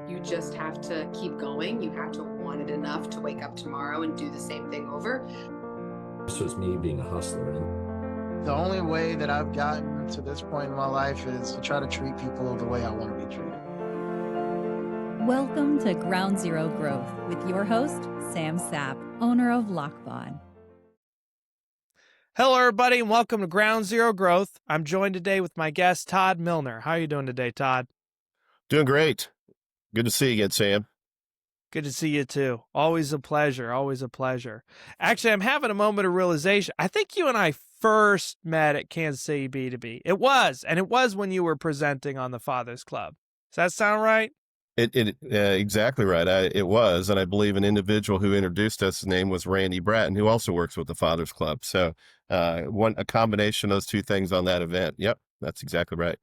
You just have to keep going. You have to want it enough to wake up tomorrow and do the same thing over. This was me being a hustler. The only way that I've gotten to this point in my life is to try to treat people the way I want to be treated. Welcome to Ground Zero Growth with your host, Sam Sapp, owner of Lockbon. Hello, everybody, and welcome to Ground Zero Growth. I'm joined today with my guest, Todd Milner. How are you doing today, Todd? Doing great. Good to see you again, Sam. Good to see you, too. Always a pleasure. Always a pleasure. Actually, I'm having a moment of realization. I think you and I first met at Kansas City B2B. It was when you were presenting on the Fathers Club. Does that sound right? Exactly right. It was, and I believe an individual who introduced us, his name was Randy Bratton, who also works with the Fathers Club. So, a combination of those two things on that event. Yep, that's exactly right.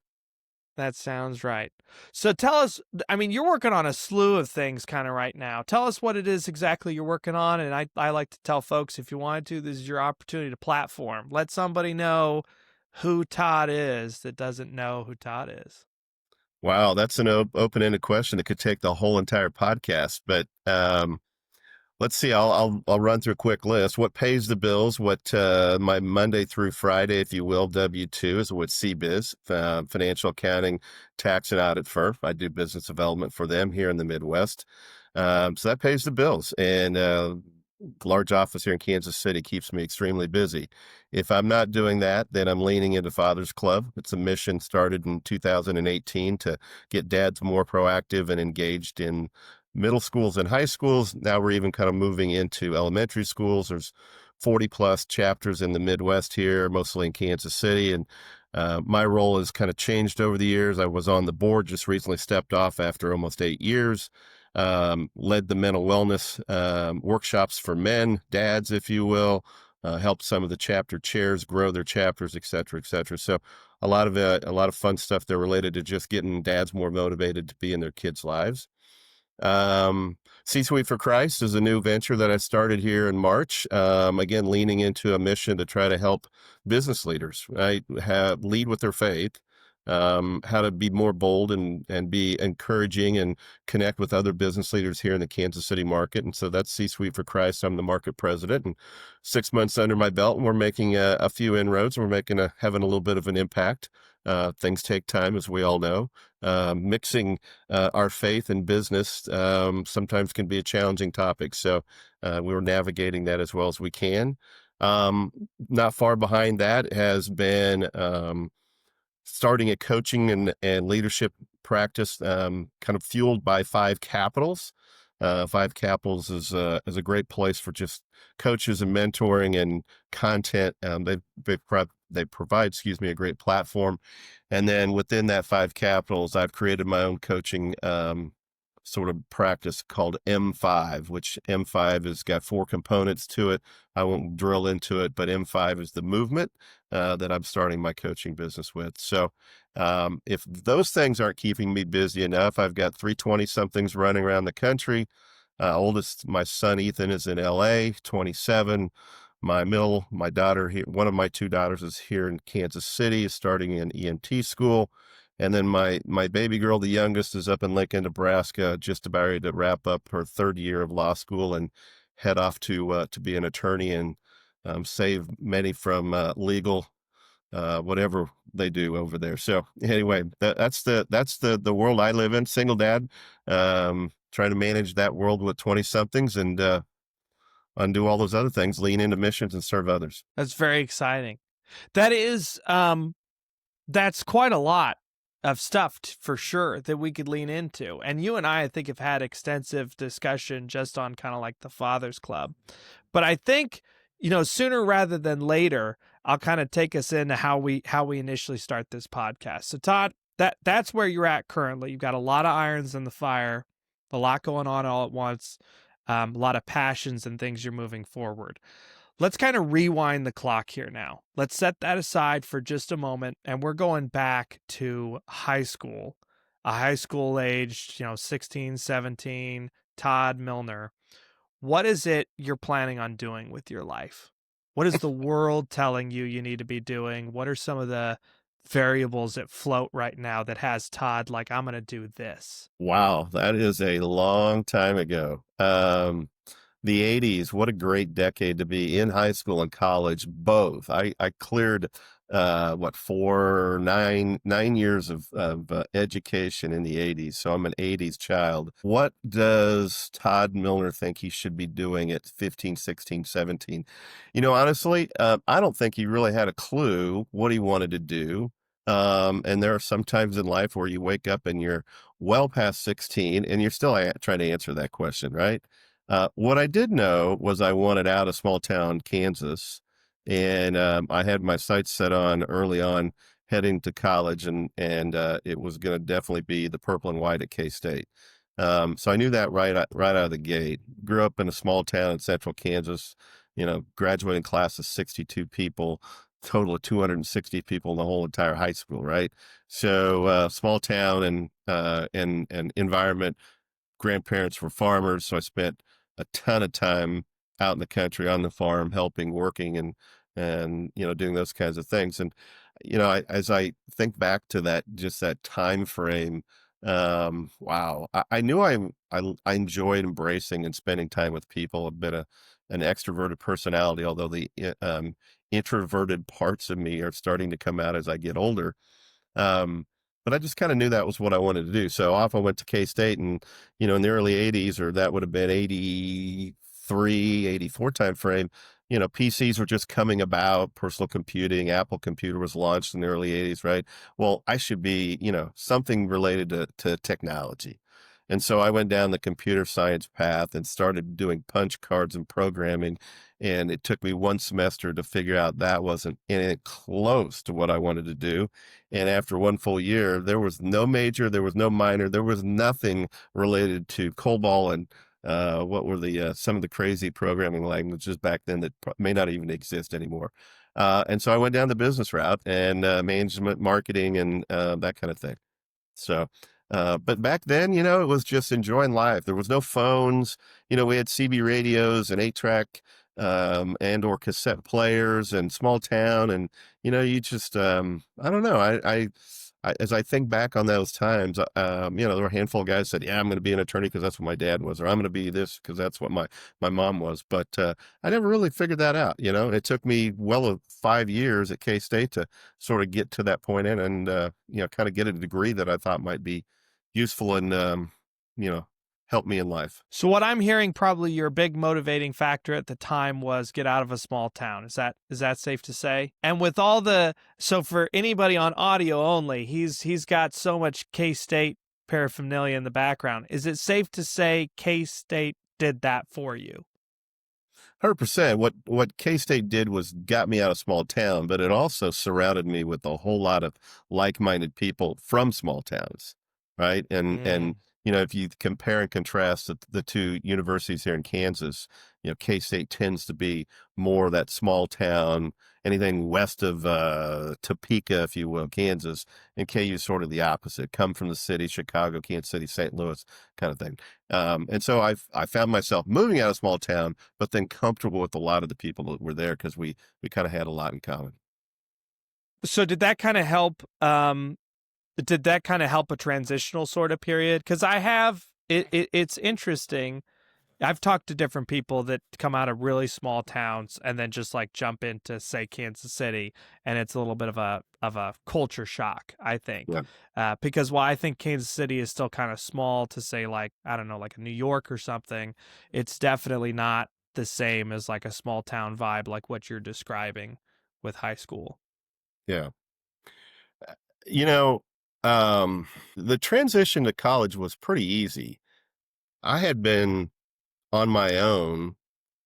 That sounds right. So tell us, you're working on a slew of things kind of right now. Tell us what it is exactly you're working on. And I like to tell folks, if you wanted to, this is your opportunity to platform. Let somebody know who Todd is that doesn't know who Todd is. Wow, that's an open-ended question that could take the whole entire podcast. But let's see. I'll run through a quick list. What pays the bills? What my Monday through Friday, if you will, W-2 is what CBiz, financial accounting, tax and audit firm. I do business development for them here in the Midwest. So that pays the bills, and large office here in Kansas City keeps me extremely busy. If I'm not doing that, then I'm leaning into Father's Club. It's a mission started in 2018 to get dads more proactive and engaged in middle schools and high schools. Now we're even kind of moving into elementary schools. There's 40 plus chapters in the Midwest here, mostly in Kansas City. And my role has kind of changed over the years. I was on the board, just recently stepped off after almost 8 years, led the mental wellness workshops for men, dads, if you will, helped some of the chapter chairs grow their chapters, et cetera, et cetera. So a lot of fun stuff there related to just getting dads more motivated to be in their kids' lives. C-Suite for Christ is a new venture that I started here in March. Again, leaning into a mission to try to help business leaders, right? Lead with their faith, how to be more bold and be encouraging and connect with other business leaders here in the Kansas City market. And so that's C-Suite for Christ. I'm the market president, and 6 months under my belt, and we're making a few inroads. We're having a little bit of an impact. Things take time, as we all know. Mixing our faith and business sometimes can be a challenging topic. So we're navigating that as well as we can. Not far behind that has been starting a coaching and leadership practice, kind of fueled by Five Capitals. Five Capitals is a great place for just coaches and mentoring and content. They provide, a great platform. And then within that Five Capitals, I've created my own coaching sort of practice called M5, which M5 has got 4 components to it. I won't drill into it, but M5 is the movement that I'm starting my coaching business with. So if those things aren't keeping me busy enough, I've got 3 20-somethings running around the country. Oldest, my son Ethan, is in LA, 27. My daughter here, one of my 2 daughters is here in Kansas City, is starting in EMT school. And then my baby girl, the youngest, is up in Lincoln, Nebraska, just about ready to wrap up her 3rd year of law school and head off to be an attorney and save many from legal whatever they do over there. So anyway, that's the world I live in. Single dad, trying to manage that world with 20-somethings and undo all those other things, lean into missions and serve others. That's very exciting. That is, that's quite a lot of stuff for sure that we could lean into. And you and I think, have had extensive discussion just on kind of like the Fathers Club. But I think, sooner rather than later, I'll kind of take us into how we initially start this podcast. So Todd, that's where you're at currently. You've got a lot of irons in the fire, a lot going on all at once, a lot of passions and things you're moving forward. Let's kind of rewind the clock here now. Let's set that aside for just a moment, and we're going back to high school, a high school aged, 16, 17, Todd Milner. What is it you're planning on doing with your life? What is the world telling you need to be doing? What are some of the variables at float right now that has Todd like, I'm going to do this? Wow, that is a long time ago. The 80s, what a great decade to be in high school and college, both. I cleared, nine years of education in the 80s. So I'm an 80s child. What does Todd Milner think he should be doing at 15, 16, 17? Honestly, I don't think he really had a clue what he wanted to do. And there are some times in life where you wake up and you're well past 16 and you're still trying to answer that question, right? What I did know was I wanted out of small town Kansas, and I had my sights set on early on heading to college, and it was going to definitely be the purple and white at K-State. So I knew that right out of the gate. Grew up in a small town in central Kansas, graduating class of 62 people, total of 260 people in the whole entire high school, right? So small town and environment. Grandparents were farmers, so I spent a ton of time out in the country on the farm, helping, working, and doing those kinds of things. And as I think back to that time frame, wow, I knew I enjoyed embracing and spending time with people. I've been an extroverted personality, although the introverted parts of me are starting to come out as I get older. But I just kind of knew that was what I wanted to do. So off I went to K-State, and, in the early 80s, or that would have been 83, 84 timeframe, PCs were just coming about, personal computing, Apple computer was launched in the early 80s, right? Well, I should be, something related to technology. And so I went down the computer science path and started doing punch cards and programming. And it took me one semester to figure out that wasn't anything close to what I wanted to do. And after one full year, there was no major, there was no minor, there was nothing related to COBOL and what were the some of the crazy programming languages back then that may not even exist anymore. And so I went down the business route and management, marketing, and that kind of thing. So, but back then, it was just enjoying life. There was no phones. We had CB radios and 8-track, and or cassette players and small town. And, you just, I don't know. As I think back on those times, there were a handful of guys said, yeah, I'm going to be an attorney because that's what my dad was, or I'm going to be this because that's what my mom was. But I never really figured that out. It took me well 5 years at K-State to sort of get to that point and kind of get a degree that I thought might be useful and, help me in life. So what I'm hearing, probably your big motivating factor at the time was get out of a small town. Is that safe to say? And with all so for anybody on audio only, he's got so much K-State paraphernalia in the background. Is it safe to say K-State did that for you? 100%. What K-State did was got me out of small town, but it also surrounded me with a whole lot of like-minded people from small towns, right? And if you compare and contrast the two universities here in Kansas, K-State tends to be more that small town, anything west of Topeka, if you will, Kansas, and KU is sort of the opposite, come from the city, Chicago, Kansas City, St. Louis kind of thing. And so I found myself moving out of small town, but then comfortable with a lot of the people that were there because we kind of had a lot in common. So did that kind of help? Did that kind of help a transitional sort of period? Because it's interesting. I've talked to different people that come out of really small towns and then just like jump into, say, Kansas City, and it's a little bit of a culture shock, I think. Yeah. Because while I think Kansas City is still kind of small to say, like, I don't know, like a New York or something, it's definitely not the same as like a small town vibe like what you're describing with high school. Yeah. The transition to college was pretty easy. I had been on my own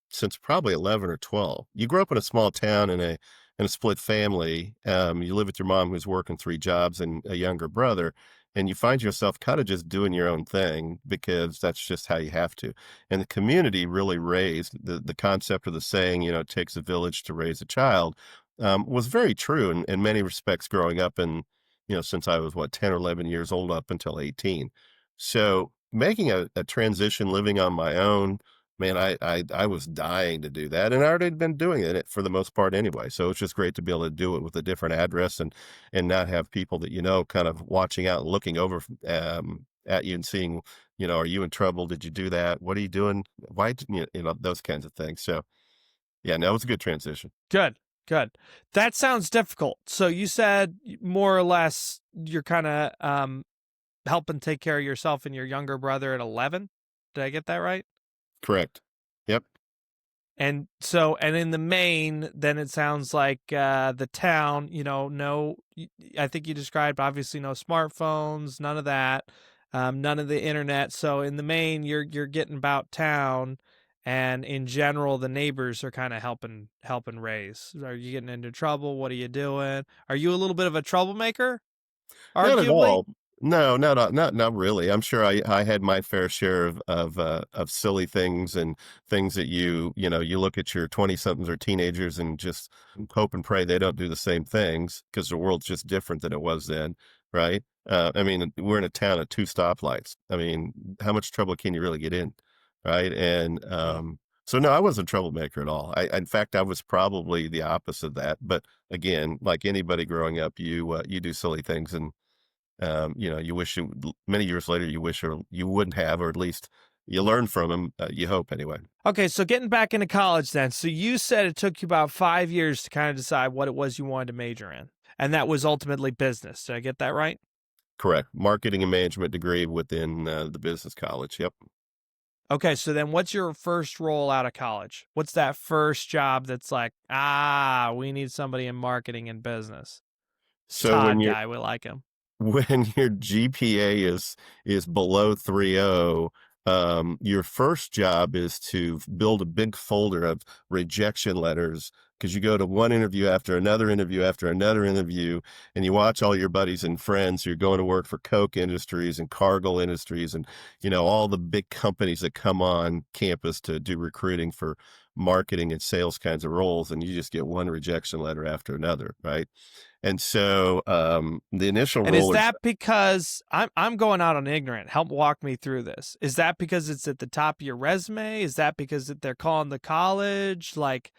since probably 11 or 12. You grow up in a small town in a split family. You live with your mom who's working 3 jobs and a younger brother, and you find yourself kind of just doing your own thing because that's just how you have to. And the community really raised the concept of the saying, it takes a village to raise a child, was very true in many respects growing up in, since I was 10 or 11 years old up until 18. So making a transition, living on my own, man, I was dying to do that, and I already had been doing it for the most part anyway. So it's just great to be able to do it with a different address and not have people that kind of watching out and looking over at you and seeing, are you in trouble? Did you do that? What are you doing? Why didn't those kinds of things. So yeah, no, it was a good transition. Good, good. That sounds difficult. So you said more or less you're kind of helping take care of yourself and your younger brother at 11. Did I get that right? Correct. Yep. And so, and in the main, then it sounds like the town, no, I think you described obviously no smartphones, none of that, none of the internet. So in the main, you're getting about town, and in general, the neighbors are kind of helping raise. Are you getting into trouble? What are you doing? Are you a little bit of a troublemaker? Not at Arguably. all. No, not really. I'm sure I had my fair share of silly things and things that you look at your 20-somethings or teenagers and just hope and pray they don't do the same things because the world's just different than it was then, right? I mean, we're in a town of 2 stoplights. I mean, how much trouble can you really get in, right? And Yeah. so no, I wasn't a troublemaker at all. In fact, I was probably the opposite of that. But again, like anybody growing up, you do silly things and you wish many years later, you wish or you wouldn't have, or at least you learn from them. You hope anyway. Okay, so getting back into college then. So you said it took you about 5 years to kind of decide what it was you wanted to major in, and that was ultimately business. Did I get that right? Correct. Marketing and management degree within the business college. Yep. Okay, so then what's your first role out of college? What's that first job that's like, we need somebody in marketing and business? So Todd guy, we like him. when your GPA is below 3.0, your first job is to build a big folder of rejection letters because you go to one interview after another interview after another interview, and you watch all your buddies and friends who are going to work for Coke Industries and Cargill Industries and all the big companies that come on campus to do recruiting for marketing and sales kinds of roles, and you just get one rejection letter after another, right? And so the initial And is role that because I'm going out on ignorant? Help walk me through this. Is that because it's at the top of your resume? Is that because they're calling the college? Like,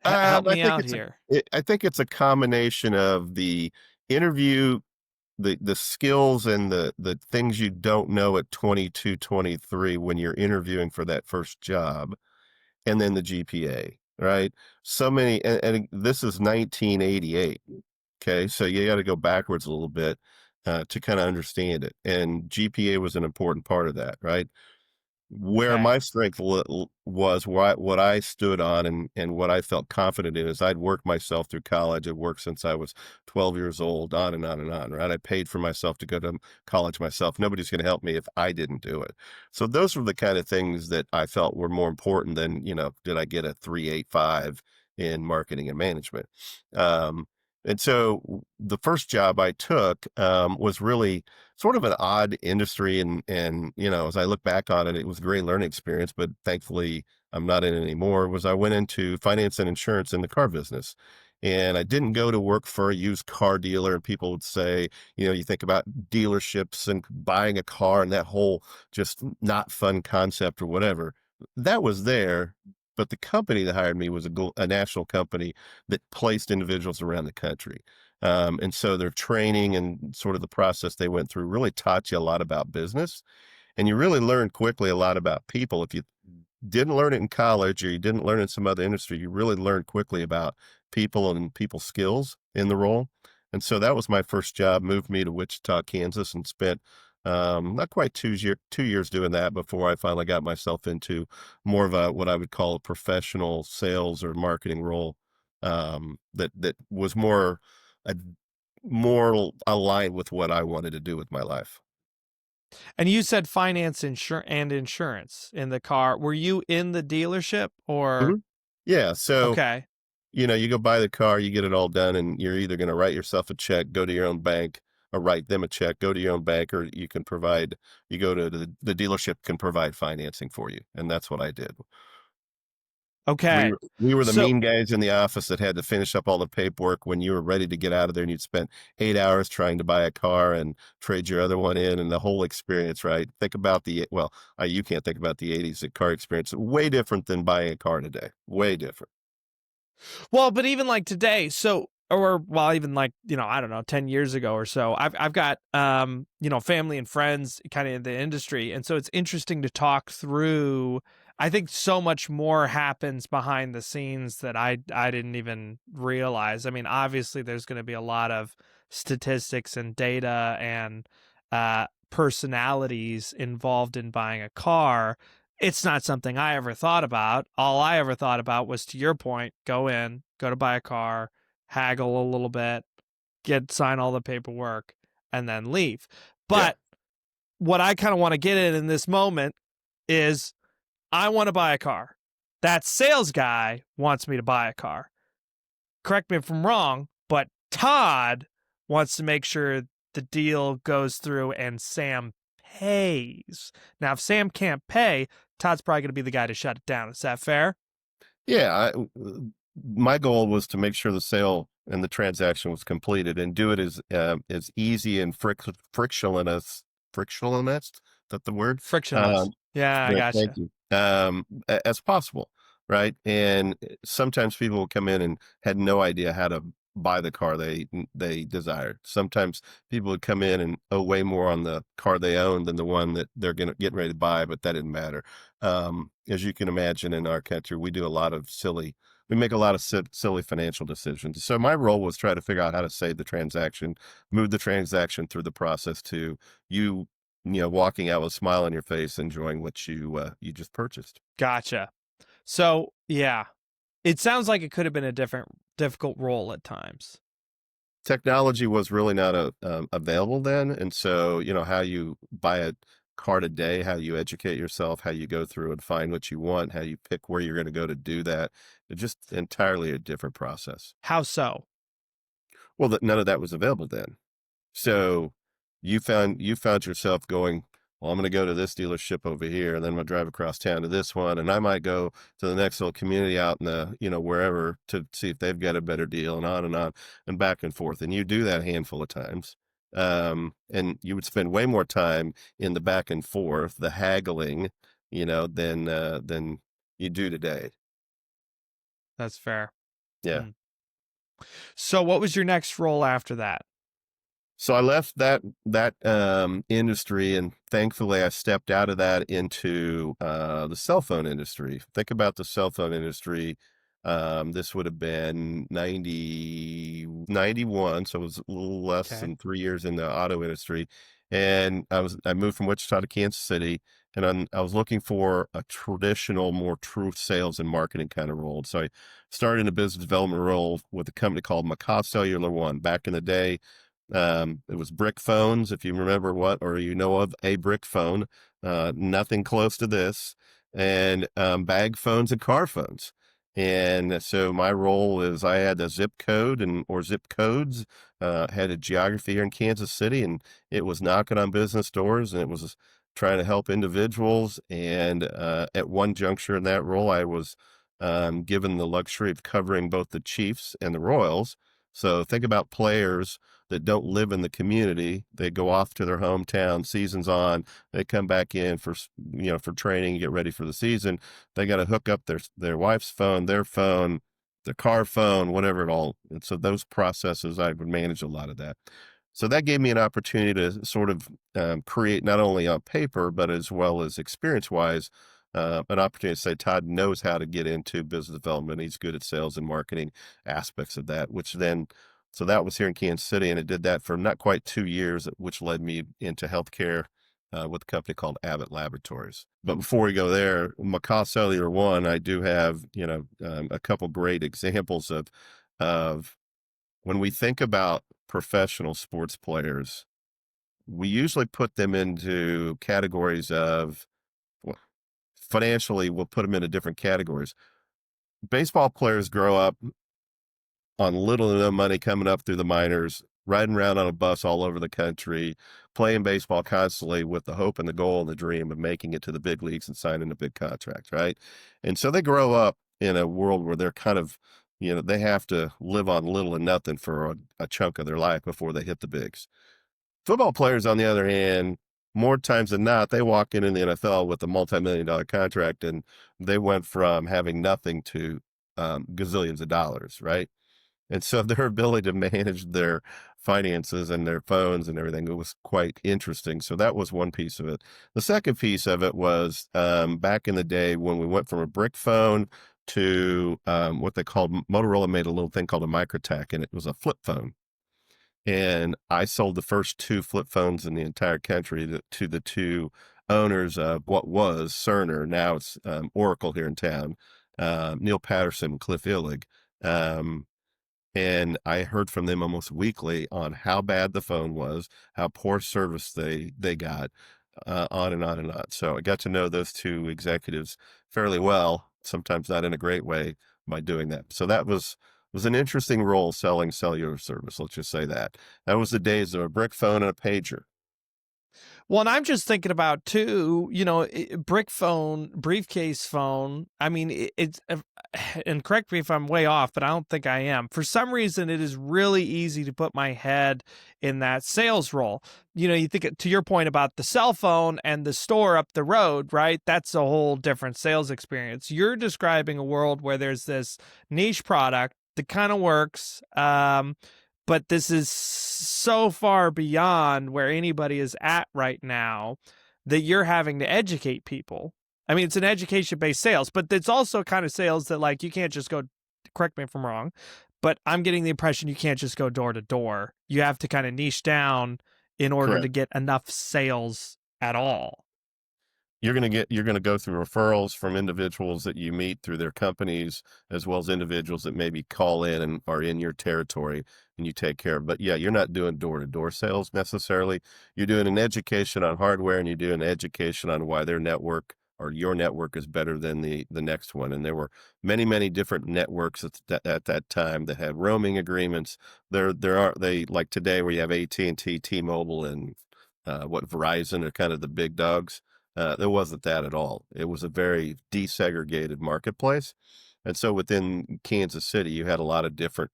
help I me think out here. I think it's a combination of the interview, the skills and the things you don't know at 22, 23 when you're interviewing for that first job, and then the GPA, right? So many, and this is 1988. Okay, so you got to go backwards a little bit to kind of understand it, and GPA was an important part of that, right? Where Okay. my strength was what I stood on and what I felt confident in is I'd worked myself through college. I'd worked since I was 12 years old, on and on and on, right? I paid for myself to go to college myself. Nobody's going to help me if I didn't do it. So those were the kind of things that I felt were more important than, did I get a 3.85 in marketing and management? And so the first job I took was really sort of an odd industry. And as I look back on it, it was a great learning experience, but thankfully I'm not in it anymore, was I went into finance and insurance in the car business. And I didn't go to work for a used car dealer. And people would say, you think about dealerships and buying a car and that whole just not fun concept or whatever. That was there. But the company that hired me was a national company that placed individuals around the country. And so their training and sort of the process they went through really taught you a lot about business. And you really learn quickly a lot about people. If you didn't learn it in college or you didn't learn it in some other industry, you really learn quickly about people and people skills in the role. And so that was my first job, moved me to Wichita, Kansas, and spent not quite 2 years doing that before I finally got myself into more of what I would call a professional sales or marketing role that was uh, more aligned with what I wanted to do with my life. And you said finance and insurance in the car. Were you in the dealership or? Mhm. Yeah. So, Okay. you go buy the car, you get it all done, and you're either going to write yourself a check, go to your own bank, or write them a check, go to your own bank, or you go to the dealership can provide financing for you. And that's what I did. Okay. We were the So mean guys in the office that had to finish up all the paperwork when you were ready to get out of there, and you'd spent 8 hours trying to buy a car and trade your other one in, and the whole experience, right? Think about you can't think about the 80s. The car experience way different than buying a car today. Way different. Well, but even like today, even like, I don't know, 10 years ago or so, I've got, family and friends kind of in the industry. And so it's interesting to talk through. I think so much more happens behind the scenes that I didn't even realize. I mean, obviously there's going to be a lot of statistics and data and, personalities involved in buying a car. It's not something I ever thought about. All I ever thought about was, to your point, go to buy a car, haggle a little bit, sign all the paperwork, and then leave. Yeah. But what I kind of want to get in this moment is I want to buy a car. That sales guy wants me to buy a car. Correct me if I'm wrong, but Todd wants to make sure the deal goes through and Sam pays. Now, if Sam can't pay, Todd's probably going to be the guy to shut it down. Is that fair? Yeah. My goal was to make sure the sale and the transaction was completed and do it as easy and frictionless. Frictionless? Is that the word? Frictionless. Yeah, I gotcha. Thank you. As possible, right? And sometimes people will come in and had no idea how to buy the car they desired. Sometimes people would come in and owe way more on the car they own than the one that they're getting ready to buy, but that didn't matter. As you can imagine, in our country, we make a lot of silly financial decisions. So my role was try to figure out how to save the transaction, move the transaction through the process to you walking out with a smile on your face, enjoying what you just purchased. Gotcha. So, yeah, it sounds like it could have been a difficult role at times. Technology was really not available then. And so, how you buy a car today, how you educate yourself, how you go through and find what you want, how you pick where you're going to go to do that. It's just entirely a different process. How so? Well, none of that was available then. So you found yourself going, well, I'm going to go to this dealership over here, and then I'm going to drive across town to this one, and I might go to the next little community out in the, wherever, to see if they've got a better deal, and on, and back and forth. And you do that a handful of times. And you would spend way more time in the back and forth, the haggling, than you do today. That's fair. Yeah. So what was your next role after that? So I left that industry, and thankfully I stepped out of that into the cell phone industry. Think about the cell phone industry. This would have been 91, so it was a little less than 3 years in the auto industry. And I moved from Wichita to Kansas City, and I was looking for a traditional, more true sales and marketing kind of role. So I started in a business development role with a company called Macau Cellular One. Back in the day, it was brick phones, if you remember of a brick phone, nothing close to this, and bag phones and car phones. And so my role is I had a zip code or zip codes, had a geography here in Kansas City, and it was knocking on business doors, and it was trying to help individuals. And at one juncture in that role, I was given the luxury of covering both the Chiefs and the Royals. So think about players that don't live in the community. They go off to their hometown, season's on, they come back in for training, get ready for the season. They got to hook up their wife's phone, their phone, the car phone, whatever it all. And so those processes, I would manage a lot of that. So that gave me an opportunity to sort of create, not only on paper, but as well as experience-wise, an opportunity to say Todd knows how to get into business development. He's good at sales and marketing aspects of that, so that was here in Kansas City, and it did that for not quite 2 years, which led me into healthcare with a company called Abbott Laboratories. But before we go there, Macau Cellular One, I do have, a couple great examples of when we think about professional sports players, we usually put them into categories of, financially, we'll put them into different categories. Baseball players grow up on little to no money, coming up through the minors, riding around on a bus all over the country, playing baseball constantly with the hope and the goal and the dream of making it to the big leagues and signing a big contract, right? And so they grow up in a world where they're kind of, they have to live on little and nothing for a chunk of their life before they hit the bigs. Football players, on the other hand, more times than not, they walk in the NFL with a multi-million-dollar contract, and they went from having nothing to gazillions of dollars, right? And so their ability to manage their finances and their phones and everything, it was quite interesting. So that was one piece of it. The second piece of it was back in the day when we went from a brick phone to what they called, Motorola made a little thing called a Microtech, and it was a flip phone. And I sold the first 2 flip phones in the entire country to the 2 owners of what was Cerner. Now it's Oracle here in town, Neil Patterson, Cliff Illig. And I heard from them almost weekly on how bad the phone was, how poor service they got, on and on and on. So I got to know those 2 executives fairly well, sometimes not in a great way, by doing that. So that was an interesting role, selling cellular service. Let's just say that. That was the days of a brick phone and a pager. Well, and I'm just thinking about too, brick phone, briefcase phone. I mean, it's, and correct me if I'm way off, but I don't think I am. For some reason, it is really easy to put my head in that sales role. You think, to your point about the cell phone and the store up the road, right? That's a whole different sales experience. You're describing a world where there's this niche product that kind of works. But this is so far beyond where anybody is at right now that you're having to educate people. I mean, it's an education-based sales, but it's also kind of sales that, like, you can't just go, correct me if I'm wrong, but I'm getting the impression you can't just go door to door. You have to kind of niche down in order Correct. to get enough sales at all. You're going to go through referrals from individuals that you meet through their companies, as well as individuals that maybe call in and are in your territory and you take care of. But yeah, you're not doing door-to-door sales necessarily. You're doing an education on hardware, and you're doing an education on why their network or your network is better than the next one. And there were many, many different networks at that time that had roaming agreements. They like today where you have AT&T, T-Mobile, and Verizon are kind of the big dogs. There wasn't that at all. It was a very desegregated marketplace. And so within Kansas City, you had a lot of different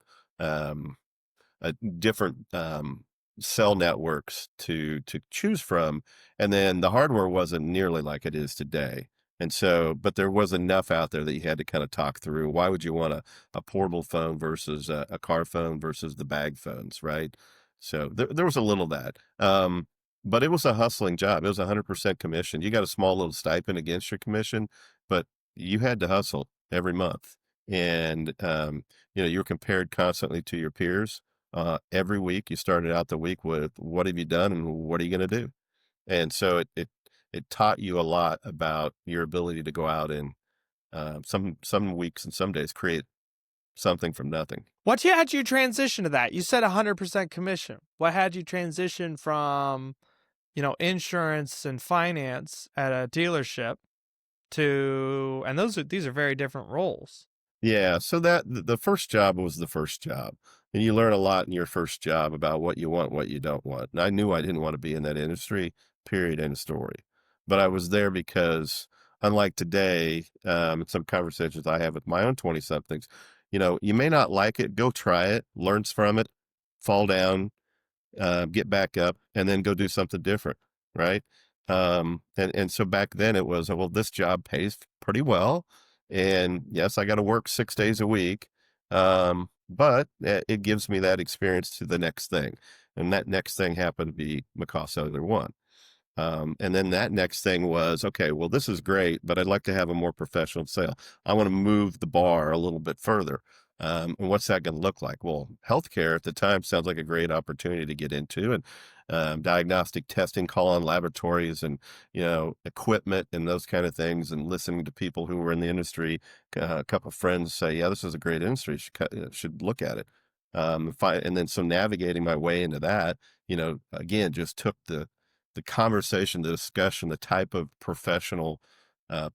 cell networks to choose from. And then the hardware wasn't nearly like it is today. And so, but there was enough out there that you had to kind of talk through. Why would you want a portable phone versus a car phone versus the bag phones, right? So there was a little of that. But it was a hustling job. It was 100% commission. You got a small little stipend against your commission, but you had to hustle every month. And, you were compared constantly to your peers. Every week you started out the week with, what have you done and what are you going to do? And so it taught you a lot about your ability to go out and, some weeks and some days create something from nothing. What had you transition to that? You said 100% commission. What had you transition from, insurance and finance at a dealership to, and these are very different roles. Yeah. So the first job was the first job, and you learn a lot in your first job about what you want, what you don't want. And I knew I didn't want to be in that industry, period, end of story. But I was there because, unlike today, in some conversations I have with my own 20 somethings, you may not like it, go try it, learn from it, fall down, get back up, and then go do something different, right? And so back then it was, well, this job pays pretty well, and yes, I got to work 6 days a week, but it gives me that experience to the next thing, and that next thing happened to be McCaw Cellular One. And then that next thing was, okay, well, this is great, but I'd like to have a more professional sale. I want to move the bar a little bit further. And what's that going to look like? Well, healthcare at the time sounds like a great opportunity to get into, and diagnostic testing, call on laboratories, and equipment and those kind of things, and listening to people who were in the industry. A couple of friends say, "Yeah, this is a great industry. Should look at it." And then so navigating my way into that, again, just took the conversation, the discussion, the type of professional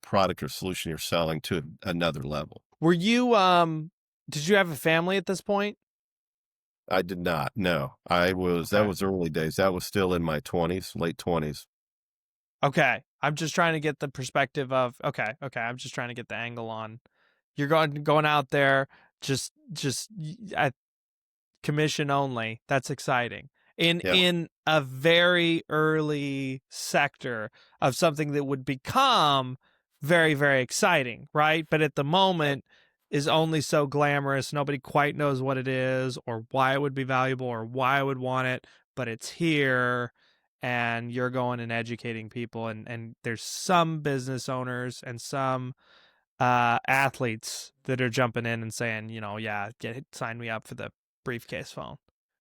product or solution you're selling to another level. Were you did you have a family at this point? I did not. No, that was early days. That was still in my 20s, late 20s. Okay. I'm just trying to get the perspective of, okay. I'm just trying to get the angle on You're going out there just at commission only. That's exciting. Yeah. In a very early sector of something that would become very, very exciting, right? But at the moment is only so glamorous. Nobody quite knows what it is or why it would be valuable or why I would want it, but it's here and you're going and educating people. And there's some business owners and some athletes that are jumping in and saying, yeah, sign me up for the briefcase phone.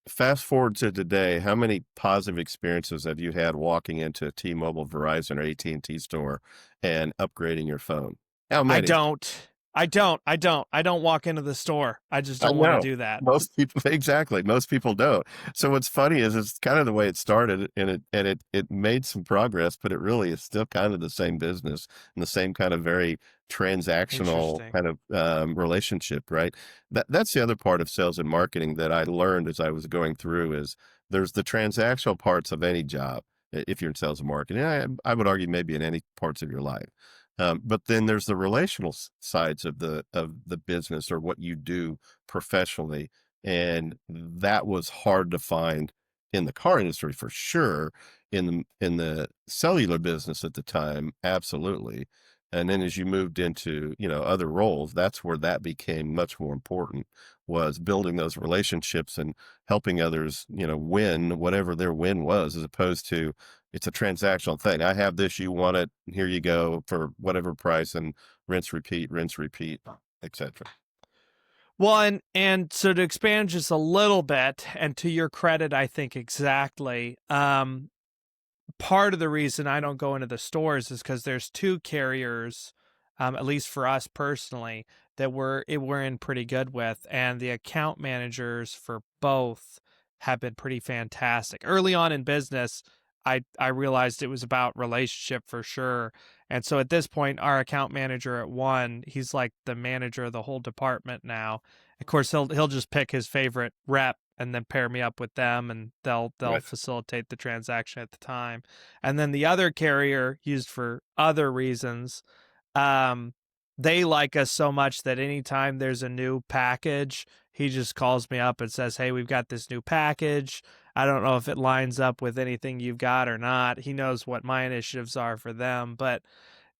Fast forward to today, how many positive experiences have you had walking into a T-Mobile, Verizon, or AT&T store and upgrading your phone? How many? I don't walk into the store. I just don't want to do that. Most people, exactly. Most people don't. So what's funny is it's kind of the way it started, and it made some progress, but it really is still kind of the same business and the same kind of very transactional kind of relationship, right? That's the other part of sales and marketing that I learned as I was going through is there's the transactional parts of any job. If you're in sales and marketing, I would argue maybe in any parts of your life. But then there's the relational sides of the business or what you do professionally, and that was hard to find in the car industry for sure. In the cellular business at the time, absolutely. And then as you moved into other roles, that's where that became much more important, was building those relationships and helping others win whatever their win was, as opposed to it's a transactional thing. I have this, you want it, here you go for whatever price, and rinse, repeat, etc. Well, and so to expand just a little bit, and to your credit, I think exactly, part of the reason I don't go into the stores is because there's two carriers, at least for us personally, that we're in pretty good with, and the account managers for both have been pretty fantastic. Early on in business, I realized it was about relationship for sure. And so at this point, our account manager at one, he's like the manager of the whole department now. Of course, he'll just pick his favorite rep and then pair me up with them, and they'll Right. facilitate the transaction at the time. And then the other carrier, used for other reasons, they like us so much that anytime there's a new package, he just calls me up and says, "Hey, we've got this new package. I don't know if it lines up with anything you've got or not." He knows what my initiatives are for them, but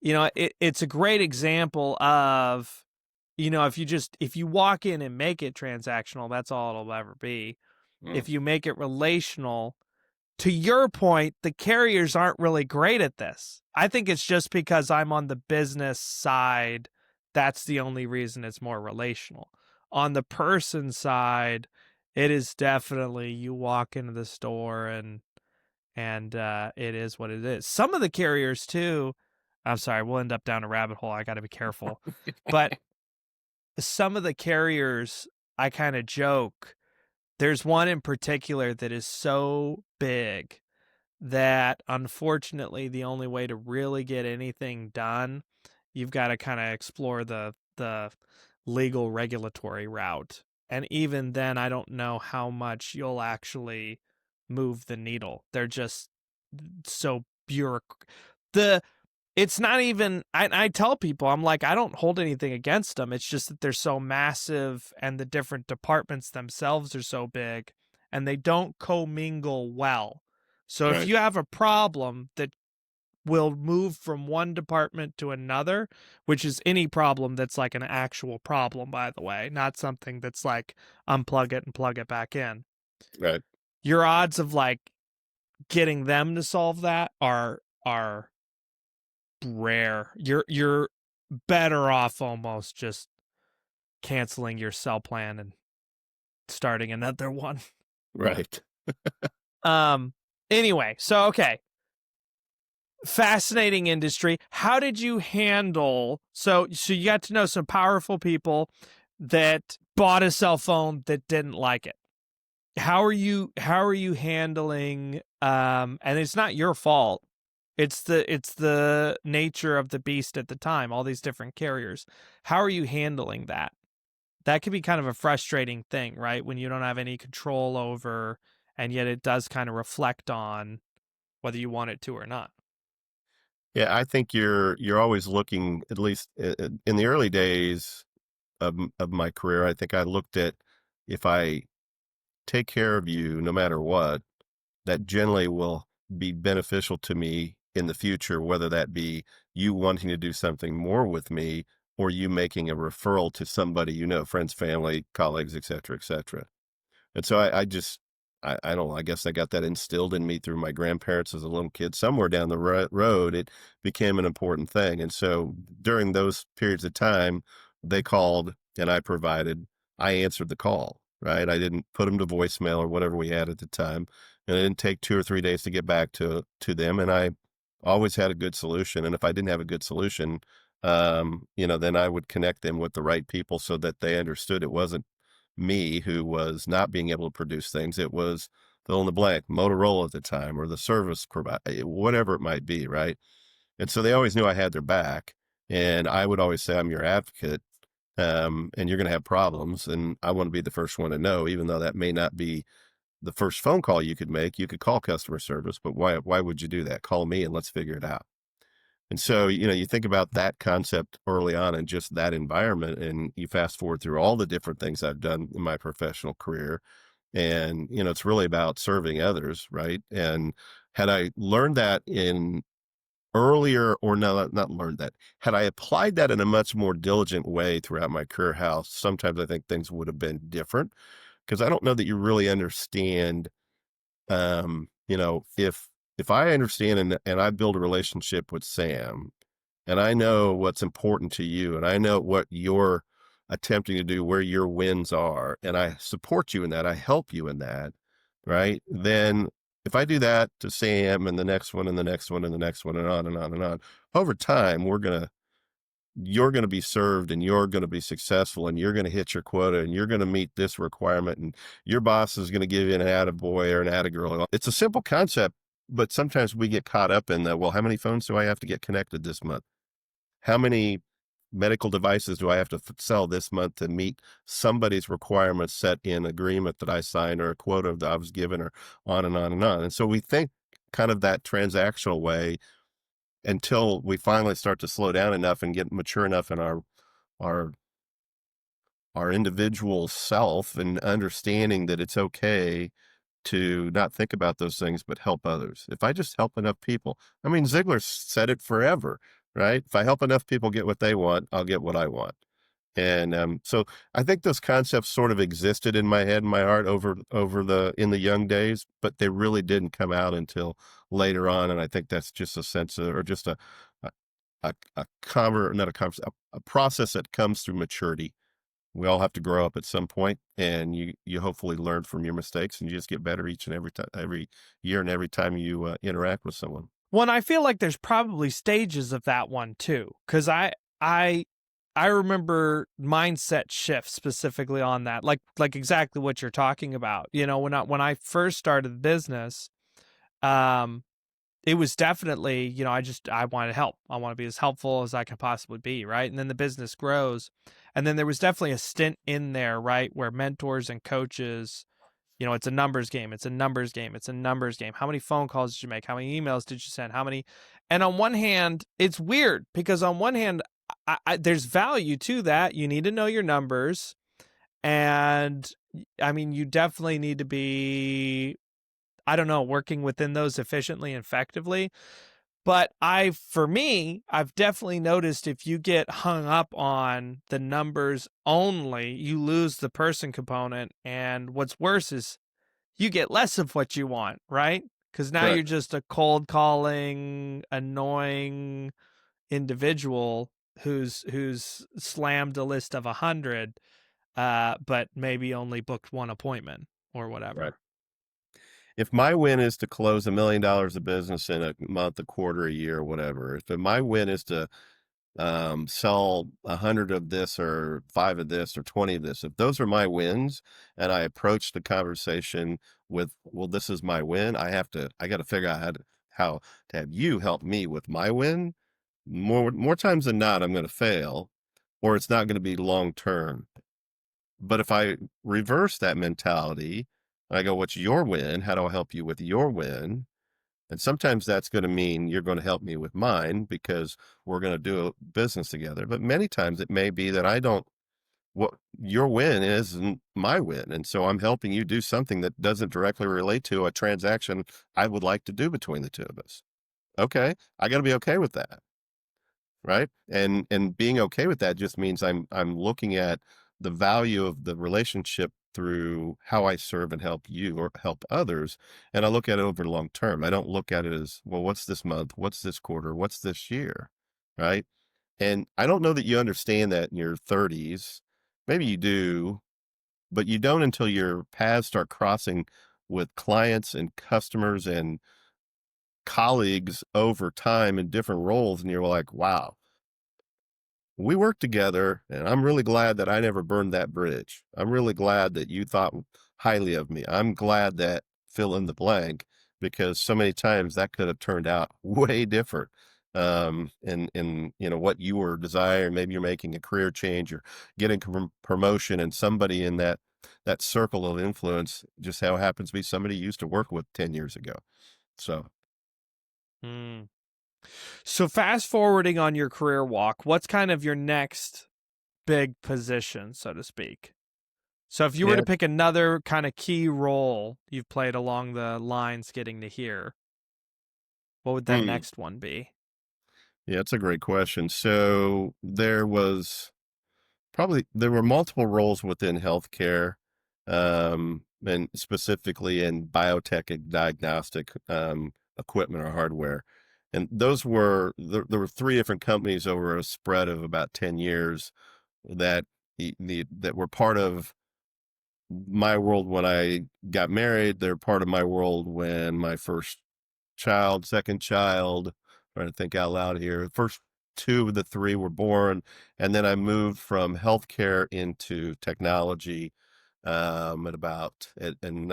it's a great example of, if you walk in and make it transactional, that's all it'll ever be. If you make it relational, to your point, the carriers aren't really great at this. I think it's just because I'm on the business side. That's the only reason it's more relational. On the person side, it is definitely you walk into the store and it is what it is. Some of the carriers too, I'm sorry, we'll end up down a rabbit hole. I got to be careful. But some of the carriers, I kind of joke, there's one in particular that is so big that unfortunately the only way to really get anything done, you've got to kind of explore the legal regulatory route. And even then, I don't know how much you'll actually move the needle. They're just so it's not even, I tell people, I'm like, I don't hold anything against them. It's just that they're so massive and the different departments themselves are so big and they don't commingle well. So if you have a problem that will move from one department to another, which is any problem that's like an actual problem, by the way, not something that's like unplug it and plug it back in. Right. Your odds of like getting them to solve that are rare. You're better off almost just canceling your cell plan and starting another one. Right. Anyway, so okay. Fascinating industry. How did you handle so you got to know some powerful people that bought a cell phone that didn't like it. How are you handling and it's not your fault. It's the nature of the beast at the time, all these different carriers. How are you handling that? That could be kind of a frustrating thing, right? When you don't have any control over, and yet it does kind of reflect on whether you want it to or not. Yeah, I think you're always looking, at least in the early days, of my career. I think I looked at, if I take care of you no matter what, that generally will be beneficial to me in the future, whether that be you wanting to do something more with me or you making a referral to somebody, friends, family, colleagues, et cetera, et cetera. And so I just, I don't know, I guess I got that instilled in me through my grandparents as a little kid. Somewhere down the road, it became an important thing. And so during those periods of time, they called and I answered the call, right? I didn't put them to voicemail or whatever we had at the time. And it didn't take 2 or 3 days to get back to them. And I always had a good solution. And if I didn't have a good solution, then I would connect them with the right people so that they understood it wasn't me who was not being able to produce things. It was fill in the blank, Motorola at the time, or the service provider, whatever it might be, right? And so they always knew I had their back. And I would always say, I'm your advocate, and you're going to have problems. And I want to be the first one to know, even though that may not be the first phone call you could make. You could call customer service, but why would you do that? Call me and let's figure it out. And so, you think about that concept early on in just that environment, and you fast forward through all the different things I've done in my professional career. And, it's really about serving others, right? And had I learned that in earlier, or no, not learned that, had I applied that in a much more diligent way throughout my career, how sometimes I think things would have been different, because I don't know that you really understand, if I understand and I build a relationship with Sam, and I know what's important to you, and I know what you're attempting to do, where your wins are, and I support you in that, I help you in that, right? Then if I do that to Sam and the next one and the next one and the next one and on and on and on, over time, you're going to be served, and you're going to be successful, and you're going to hit your quota, and you're going to meet this requirement, and your boss is going to give you an attaboy or an attagirl. It's a simple concept, but sometimes we get caught up in well, how many phones do I have to get connected this month? How many medical devices do I have to sell this month to meet somebody's requirements set in agreement that I signed, or a quota that I was given, or on and on and on. And so we think kind of that transactional way until we finally start to slow down enough and get mature enough in our our individual self, and understanding that it's okay to not think about those things, but help others. If I just help enough people, I mean, Ziegler said it forever, right? If I help enough people get what they want, I'll get what I want. And so I think those concepts sort of existed in my head and my heart in the young days, but they really didn't come out until later on. And I think that's just a sense of, or just a process that comes through maturity. We all have to grow up at some point, and you hopefully learn from your mistakes, and you just get better each and every time, every year, and every time you interact with someone. Well, and I feel like there's probably stages of that one too, because I remember mindset shifts specifically on that, like exactly what you're talking about. When I first started the business, it was definitely, I want to help. I want to be as helpful as I can possibly be, right? And then the business grows. And then there was definitely a stint in there, right, where mentors and coaches, it's a numbers game. It's a numbers game. It's a numbers game. How many phone calls did you make? How many emails did you send? And on one hand, it's weird because on one hand, there's value to that. You need to know your numbers. And I mean, you definitely need to be, I don't know, working within those efficiently and effectively. But for me, I've definitely noticed if you get hung up on the numbers only, you lose the person component. And what's worse is you get less of what you want, right? Because now you're just a cold calling, annoying individual who's slammed a list of 100, but maybe only booked one appointment or whatever. Right. If my win is to close $1 million of business in a month, a quarter, a year, whatever, if my win is to sell 100 of this, or 5 of this, or 20 of this, if those are my wins, and I approach the conversation with, well, this is my win, I got to figure out how to have you help me with my win. More times than not, I'm going to fail, or it's not going to be long term. But if I reverse that mentality, I go, what's your win? How do I help you with your win? And sometimes that's going to mean you're going to help me with mine because we're going to do business together. But many times it may be that I don't what your win isn't my win. And so I'm helping you do something that doesn't directly relate to a transaction I would like to do between the two of us. Okay. I got to be okay with that. Right. And being okay with that just means I'm looking at the value of the relationship through how I serve and help you or help others. And I look at it over the long term. I don't look at it as, well, what's this month? What's this quarter? What's this year? Right. And I don't know that you understand that in your 30s. Maybe you do, but you don't until your paths start crossing with clients and customers and colleagues over time in different roles. And you're like, wow, we worked together, and I'm really glad that I never burned that bridge. I'm really glad that you thought highly of me. I'm glad that fill in the blank, because so many times that could have turned out way different. In what you were desiring. Maybe you're making a career change, or getting promotion, and somebody in that circle of influence just how happens to be somebody you used to work with 10 years ago. So Hmm. So fast forwarding on your career walk, what's kind of your next big position, so to speak? So if you were yeah. to pick another kind of key role you've played along the lines getting to here, what would that Hmm. next one be? Yeah, it's a great question. So there were multiple roles within healthcare, and specifically in biotech and diagnostic equipment or hardware. And there were three different companies over a spread of about 10 years that that were part of my world when I got married. They're part of my world when my first child, second child, trying to think out loud here. First two of the three were born, and then I moved from healthcare into technology in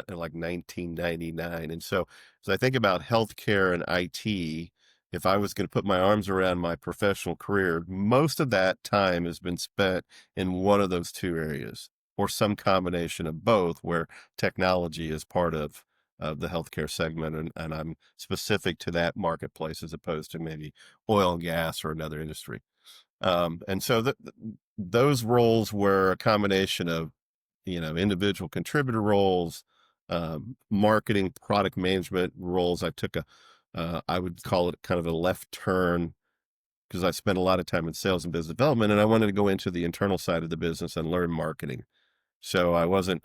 like 1999. And so as I think about healthcare and IT, if I was going to put my arms around my professional career, most of that time has been spent in one of those two areas, or some combination of both, where technology is part of the healthcare segment, and I'm specific to that marketplace as opposed to maybe oil and gas or another industry. And so those roles were a combination of individual contributor roles, marketing, product management roles. I took I would call it kind of a left turn, because I spent a lot of time in sales and business development, and I wanted to go into the internal side of the business and learn marketing. So I wasn't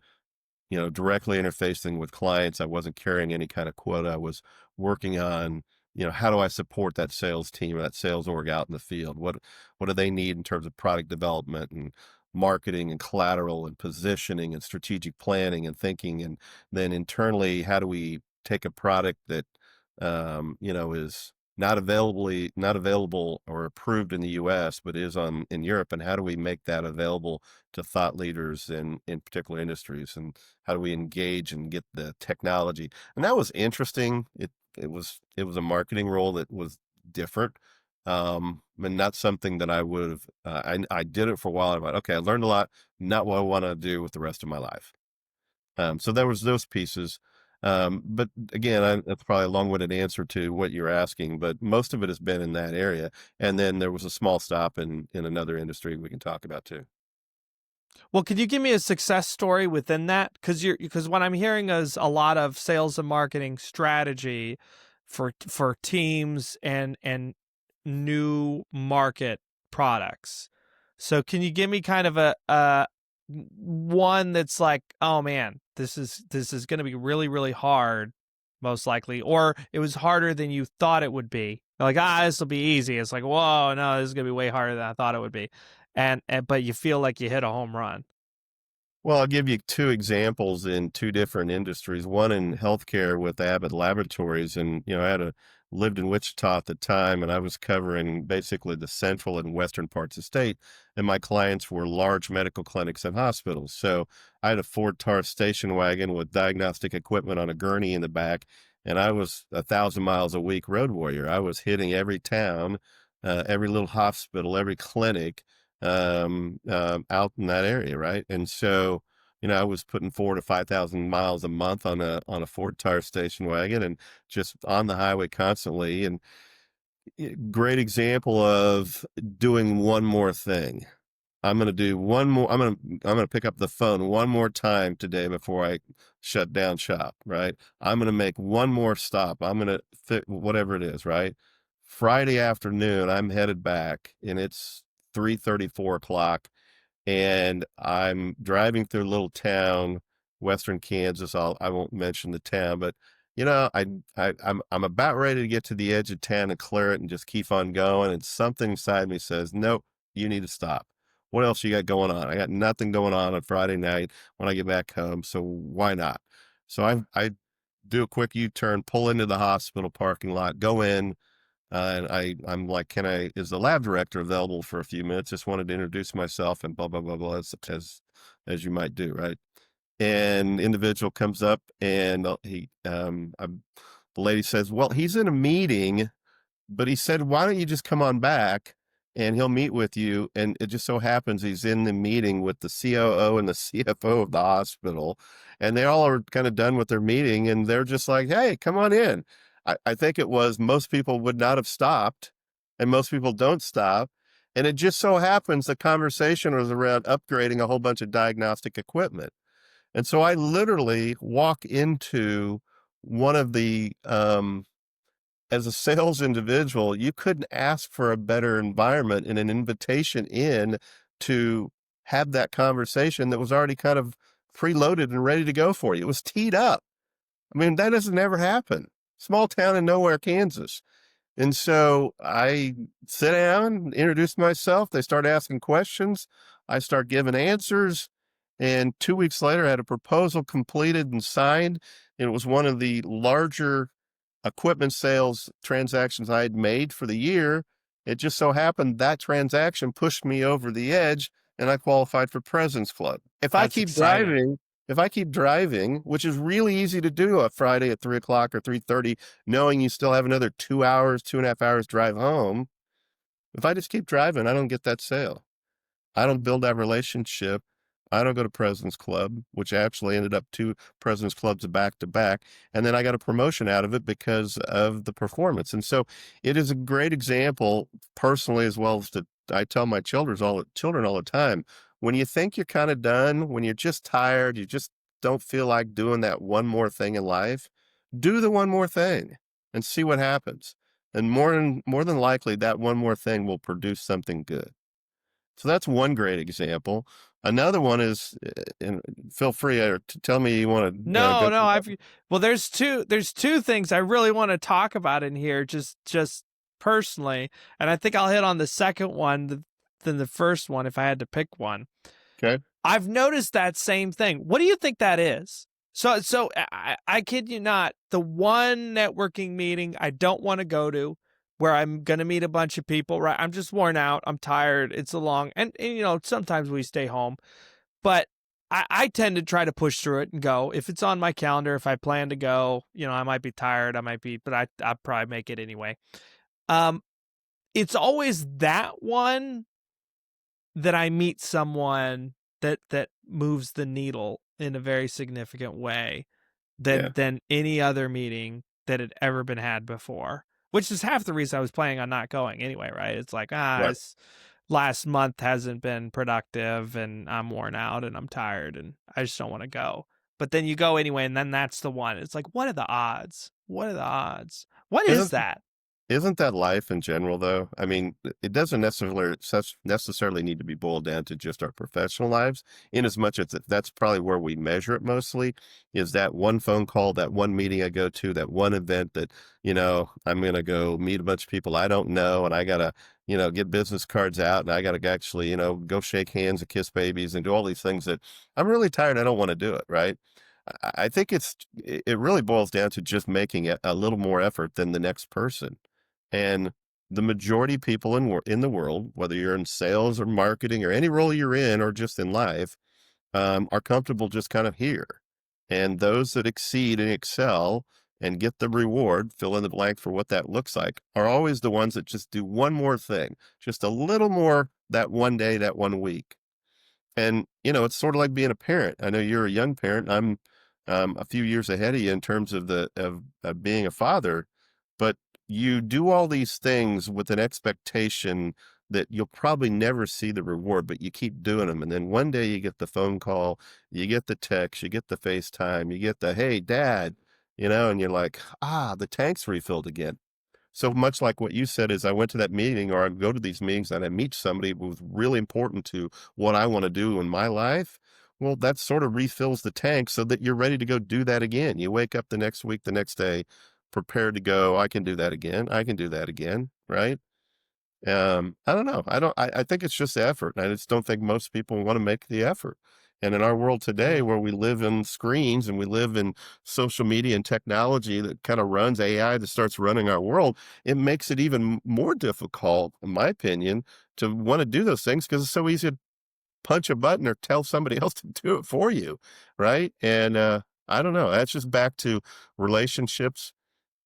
directly interfacing with clients. I wasn't carrying any kind of quota. I was working on, how do I support that sales team, that sales org out in the field? What do they need in terms of product development and marketing and collateral and positioning and strategic planning and thinking? And then internally, how do we take a product that, is not available or approved in the US, but is in Europe, and how do we make that available to thought leaders in particular industries? And how do we engage and get the technology? And that was interesting. It was a marketing role that was different, and not something that I would have. I did it for a while. I'm like, okay, I learned a lot. Not what I want to do with the rest of my life. So there was those pieces. But again, that's probably a long-winded answer to what you're asking, but most of it has been in that area. And then there was a small stop in another industry we can talk about too. Well, could you give me a success story within that? Because what I'm hearing is a lot of sales and marketing strategy for teams and new market products. So can you give me kind of a one that's like, oh man, this is going to be really really hard, most likely, or it was harder than you thought it would be. You're like, this will be easy. It's like, whoa, no, this is going to be way harder than I thought it would be, and but you feel like you hit a home run. Well, I'll give you two examples in two different industries. One in healthcare with Abbott Laboratories, and lived in Wichita at the time, and I was covering basically the central and western parts of the state, and my clients were large medical clinics and hospitals. So I had a Ford Taurus station wagon with diagnostic equipment on a gurney in the back, and I was 1,000 miles a week road warrior. I was hitting every town, every little hospital, every clinic, out in that area, right? And so, I was putting 4 to 5,000 miles a month on a Ford Tire station wagon, and just on the highway constantly. And great example of doing one more thing. I'm going to do one more. I'm going to pick up the phone one more time today before I shut down shop, right? I'm going to make one more stop. I'm going to fit whatever it is, right? Friday afternoon, I'm headed back, and it's 3:30, 4 o'clock, and I'm driving through a little town, western Kansas. I won't mention the town, but I'm about ready to get to the edge of town and clear it and just keep on going. And something inside me says, nope, you need to stop. What else you got going on? I got nothing going on Friday night when I get back home. So why not? So I do a quick U-turn, pull into the hospital parking lot, go in, and I'm like, is the lab director available for a few minutes? Just wanted to introduce myself and blah, blah, blah, blah, as you might do, right? And individual comes up and the lady says, well, he's in a meeting, but he said, why don't you just come on back and he'll meet with you? And it just so happens he's in the meeting with the COO and the CFO of the hospital, and they all are kind of done with their meeting, and they're just like, hey, come on in. I think it was most people would not have stopped, and most people don't stop. And it just so happens the conversation was around upgrading a whole bunch of diagnostic equipment. And so I literally walk into one of the, as a sales individual, you couldn't ask for a better environment and an invitation in to have that conversation that was already kind of preloaded and ready to go for you. It was teed up. I mean, that doesn't ever happen. Small town in nowhere, Kansas. And so I sit down, introduce myself. They start asking questions. I start giving answers. And 2 weeks later, I had a proposal completed and signed. It was one of the larger equipment sales transactions I had made for the year. It just so happened that transaction pushed me over the edge, and I qualified for President's Club. That's exciting. If I keep driving, which is really easy to do a Friday at 3 o'clock or 3:30, knowing you still have another 2 hours, 2.5 hours drive home, if I just keep driving, I don't get that sale. I don't build that relationship. I don't go to President's Club, which actually ended up 2 President's Clubs back to back. And then I got a promotion out of it because of the performance. And so it is a great example personally, as well as I tell my children all the time, when you think you're kind of done, when you're just tired, you just don't feel like doing that one more thing in life, do the one more thing and see what happens. And more than likely, that one more thing will produce something good. So that's one great example. Another one is, and feel free to tell me you want to No, go. no, well, there's two things I really want to talk about in here, just personally, and I think I'll hit on the second one than the first one if I had to pick one. Okay. I've noticed that same thing. What do you think that is? So I kid you not, the one networking meeting I don't want to go to, where I'm going to meet a bunch of people, right? I'm just worn out. I'm tired. It's a long, and sometimes we stay home, but I tend to try to push through it and go. If it's on my calendar, if I plan to go, I might be tired. But I'll probably make it anyway. It's always that one that I meet someone that moves the needle in a very significant way than any other meeting that had ever been had before, which is half the reason I was planning on not going anyway, right? It's like, Right. last month hasn't been productive and I'm worn out and I'm tired and I just don't want to go. But then you go anyway, and then that's the one. It's like, what are the odds? What are the odds? What is that? Isn't that life in general, though? I mean, it doesn't necessarily need to be boiled down to just our professional lives, in as much as that's probably where we measure it mostly, is that one phone call, that one meeting I go to, that one event that, I'm going to go meet a bunch of people I don't know, and I got to, get business cards out, and I got to actually, go shake hands and kiss babies and do all these things that I'm really tired. I don't want to do it, right? I think it really boils down to just making a little more effort than the next person. And the majority of people in the world, whether you're in sales or marketing or any role you're in or just in life, are comfortable just kind of here. And those that exceed and excel and get the reward, fill in the blank for what that looks like, are always the ones that just do one more thing, just a little more that one day, that one week. And, it's sort of like being a parent. I know you're a young parent. I'm a few years ahead of you in terms of of being a father, but you do all these things with an expectation that you'll probably never see the reward, but you keep doing them. And then one day you get the phone call, you get the text, you get the FaceTime, you get the, hey, dad, and you're like, the tank's refilled again. So much like what you said is I went to that meeting, or I go to these meetings and I meet somebody who's really important to what I want to do in my life. Well, that sort of refills the tank so that you're ready to go do that again. You wake up the next week, the next day, prepared to go, I can do that again. I can do that again. Right. I don't know. I think it's just effort. And I just don't think most people want to make the effort. And in our world today, where we live in screens and we live in social media and technology that kind of runs AI that starts running our world, it makes it even more difficult, in my opinion, to want to do those things because it's so easy to punch a button or tell somebody else to do it for you. Right. And I don't know. That's just back to relationships.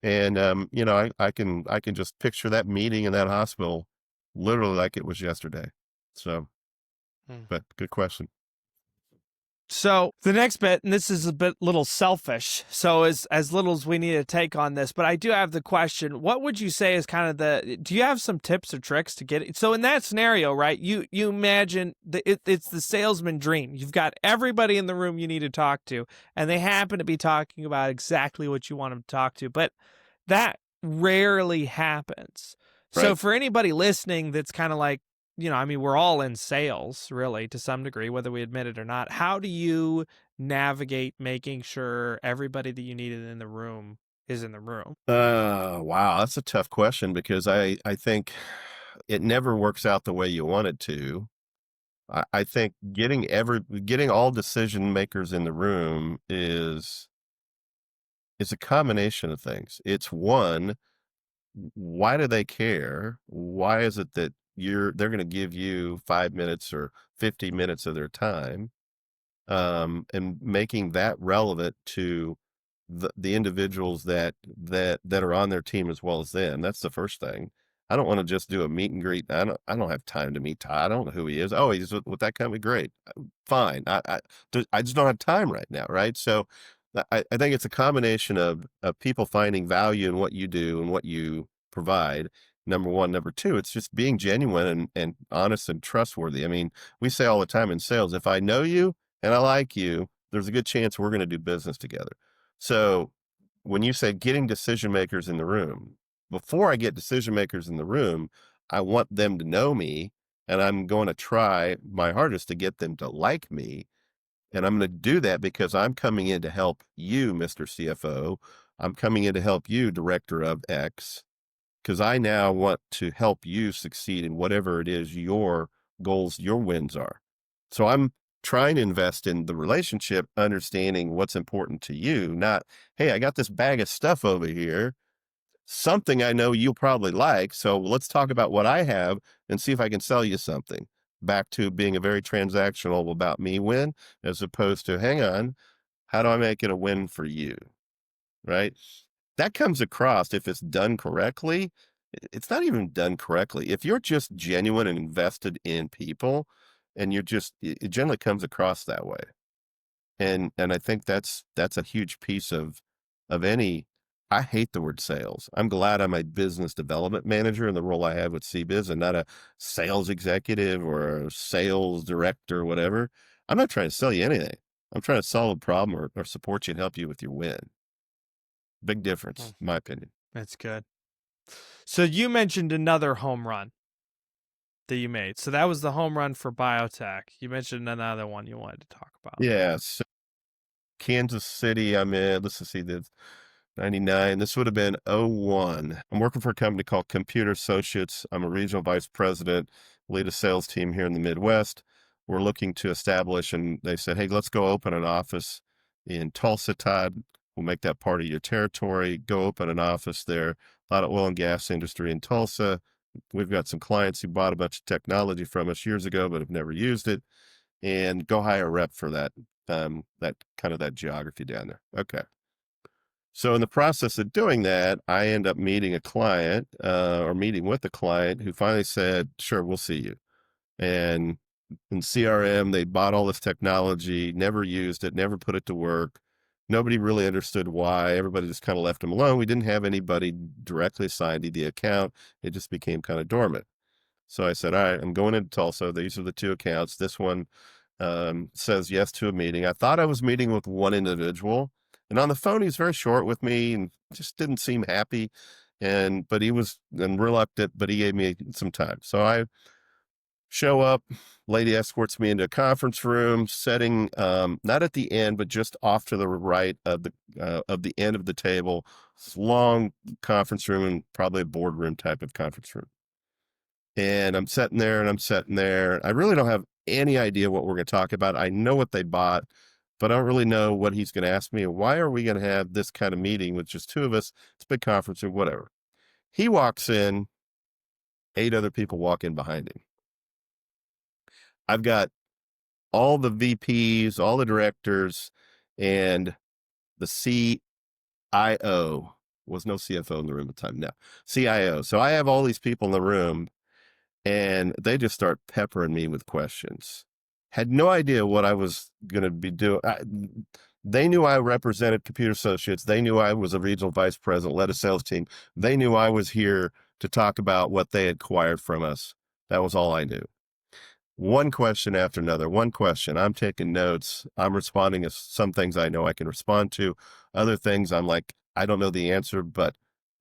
And I can just picture that meeting in that hospital literally like it was yesterday. So, but good question. So the next bit, and this is a bit little selfish, so as little as we need to take on this, but I do have the question, what would you say is kind of do you have some tips or tricks to get it? So in that scenario, right, you imagine it's the salesman dream. You've got everybody in the room you need to talk to, and they happen to be talking about exactly what you want them to talk to, but that rarely happens. So Right. for anybody listening that's kind of like, we're all in sales, really, to some degree, whether we admit it or not. How do you navigate making sure everybody that you needed in the room is in the room? Wow, that's a tough question because I think it never works out the way you want it to. I think getting all decision makers in the room is a combination of things. It's one, why do they care? Why is it that they're going to give you 5 minutes or 50 minutes of their time? And making that relevant to the individuals that are on their team as well as them. That's the first thing. I don't want to just do a meet and greet. I don't have time to meet Todd. I don't know who he is. Oh, he's with that company. Great. Fine. I just don't have time right now. Right. So I think it's a combination of people finding value in what you do and what you provide. Number one. Number two, it's just being genuine and honest and trustworthy. I mean, we say all the time in sales, if I know you and I like you, there's a good chance we're going to do business together. So when you say getting decision makers in the room, before I get decision makers in the room, I want them to know me, and I'm going to try my hardest to get them to like me. And I'm going to do that because I'm coming in to help you, Mr. CFO. I'm coming in to help you, Director of X, because I now want to help you succeed in whatever it is your goals, your wins are. So I'm trying to invest in the relationship, understanding what's important to you, not, hey, I got this bag of stuff over here, something I know you'll probably like. So let's talk about what I have and see if I can sell you something. Back to being a very transactional about me win, as opposed to, hang on, how do I make it a win for you? Right. That comes across if it's done correctly. It's not even done correctly. If you're just genuine and invested in people and it generally comes across that way. And I think that's a huge piece of any, I hate the word sales. I'm glad I'm a business development manager in the role I have with CBiz and not a sales executive or a sales director or whatever. I'm not trying to sell you anything. I'm trying to solve a problem or support you and help you with your win. Big difference, in my opinion. That's good. So you mentioned another home run that you made. So that was the home run for biotech. You mentioned another one you wanted to talk about. Yeah. So Kansas City, I'm in, let's see, the 99. This would have been 01. I'm working for a company called Computer Associates. I'm a regional vice president, lead a sales team here in the Midwest. We're looking to establish, and they said, hey, let's go open an office in Tulsa, Todd. We'll make that part of your territory. Go open an office there. A lot of oil and gas industry in Tulsa. We've got some clients who bought a bunch of technology from us years ago, but have never used it. And go hire a rep for that that geography down there. Okay. So in the process of doing that, I end up meeting a client or meeting with a client who finally said, sure, we'll see you. And in CRM, they bought all this technology, never used it, never put it to work. Nobody really understood why. Everybody just kind of left them alone. We didn't have anybody directly assigned to the account. It just became kind of dormant. So I said, all right, I'm going into Tulsa. These are the two accounts. This one says yes to a meeting. I thought I was meeting with one individual, and on the phone, he's very short with me and just didn't seem happy. But he was reluctant, but he gave me some time. So I show up, lady escorts me into a conference room setting, not at the end, but just off to the right of the end of the table. This long conference room, and probably a boardroom type of conference room. And I'm sitting there. I really don't have any idea what we're going to talk about. I know what they bought, but I don't really know what he's going to ask me. Why are we going to have this kind of meeting with just two of us? It's a big conference room, whatever. He walks in, 8 other people walk in behind him. I've got all the VPs, all the directors, and the CIO. Was no CFO in the room at the time. No, CIO. So I have all these people in the room, and they just start peppering me with questions. Had no idea what I was going to be doing. They knew I represented Computer Associates. They knew I was a regional vice president, led a sales team. They knew I was here to talk about what they had acquired from us. That was all I knew. One question after another, one question. I'm taking notes. I'm responding to some things I know I can respond to. Other things I'm like, I don't know the answer, but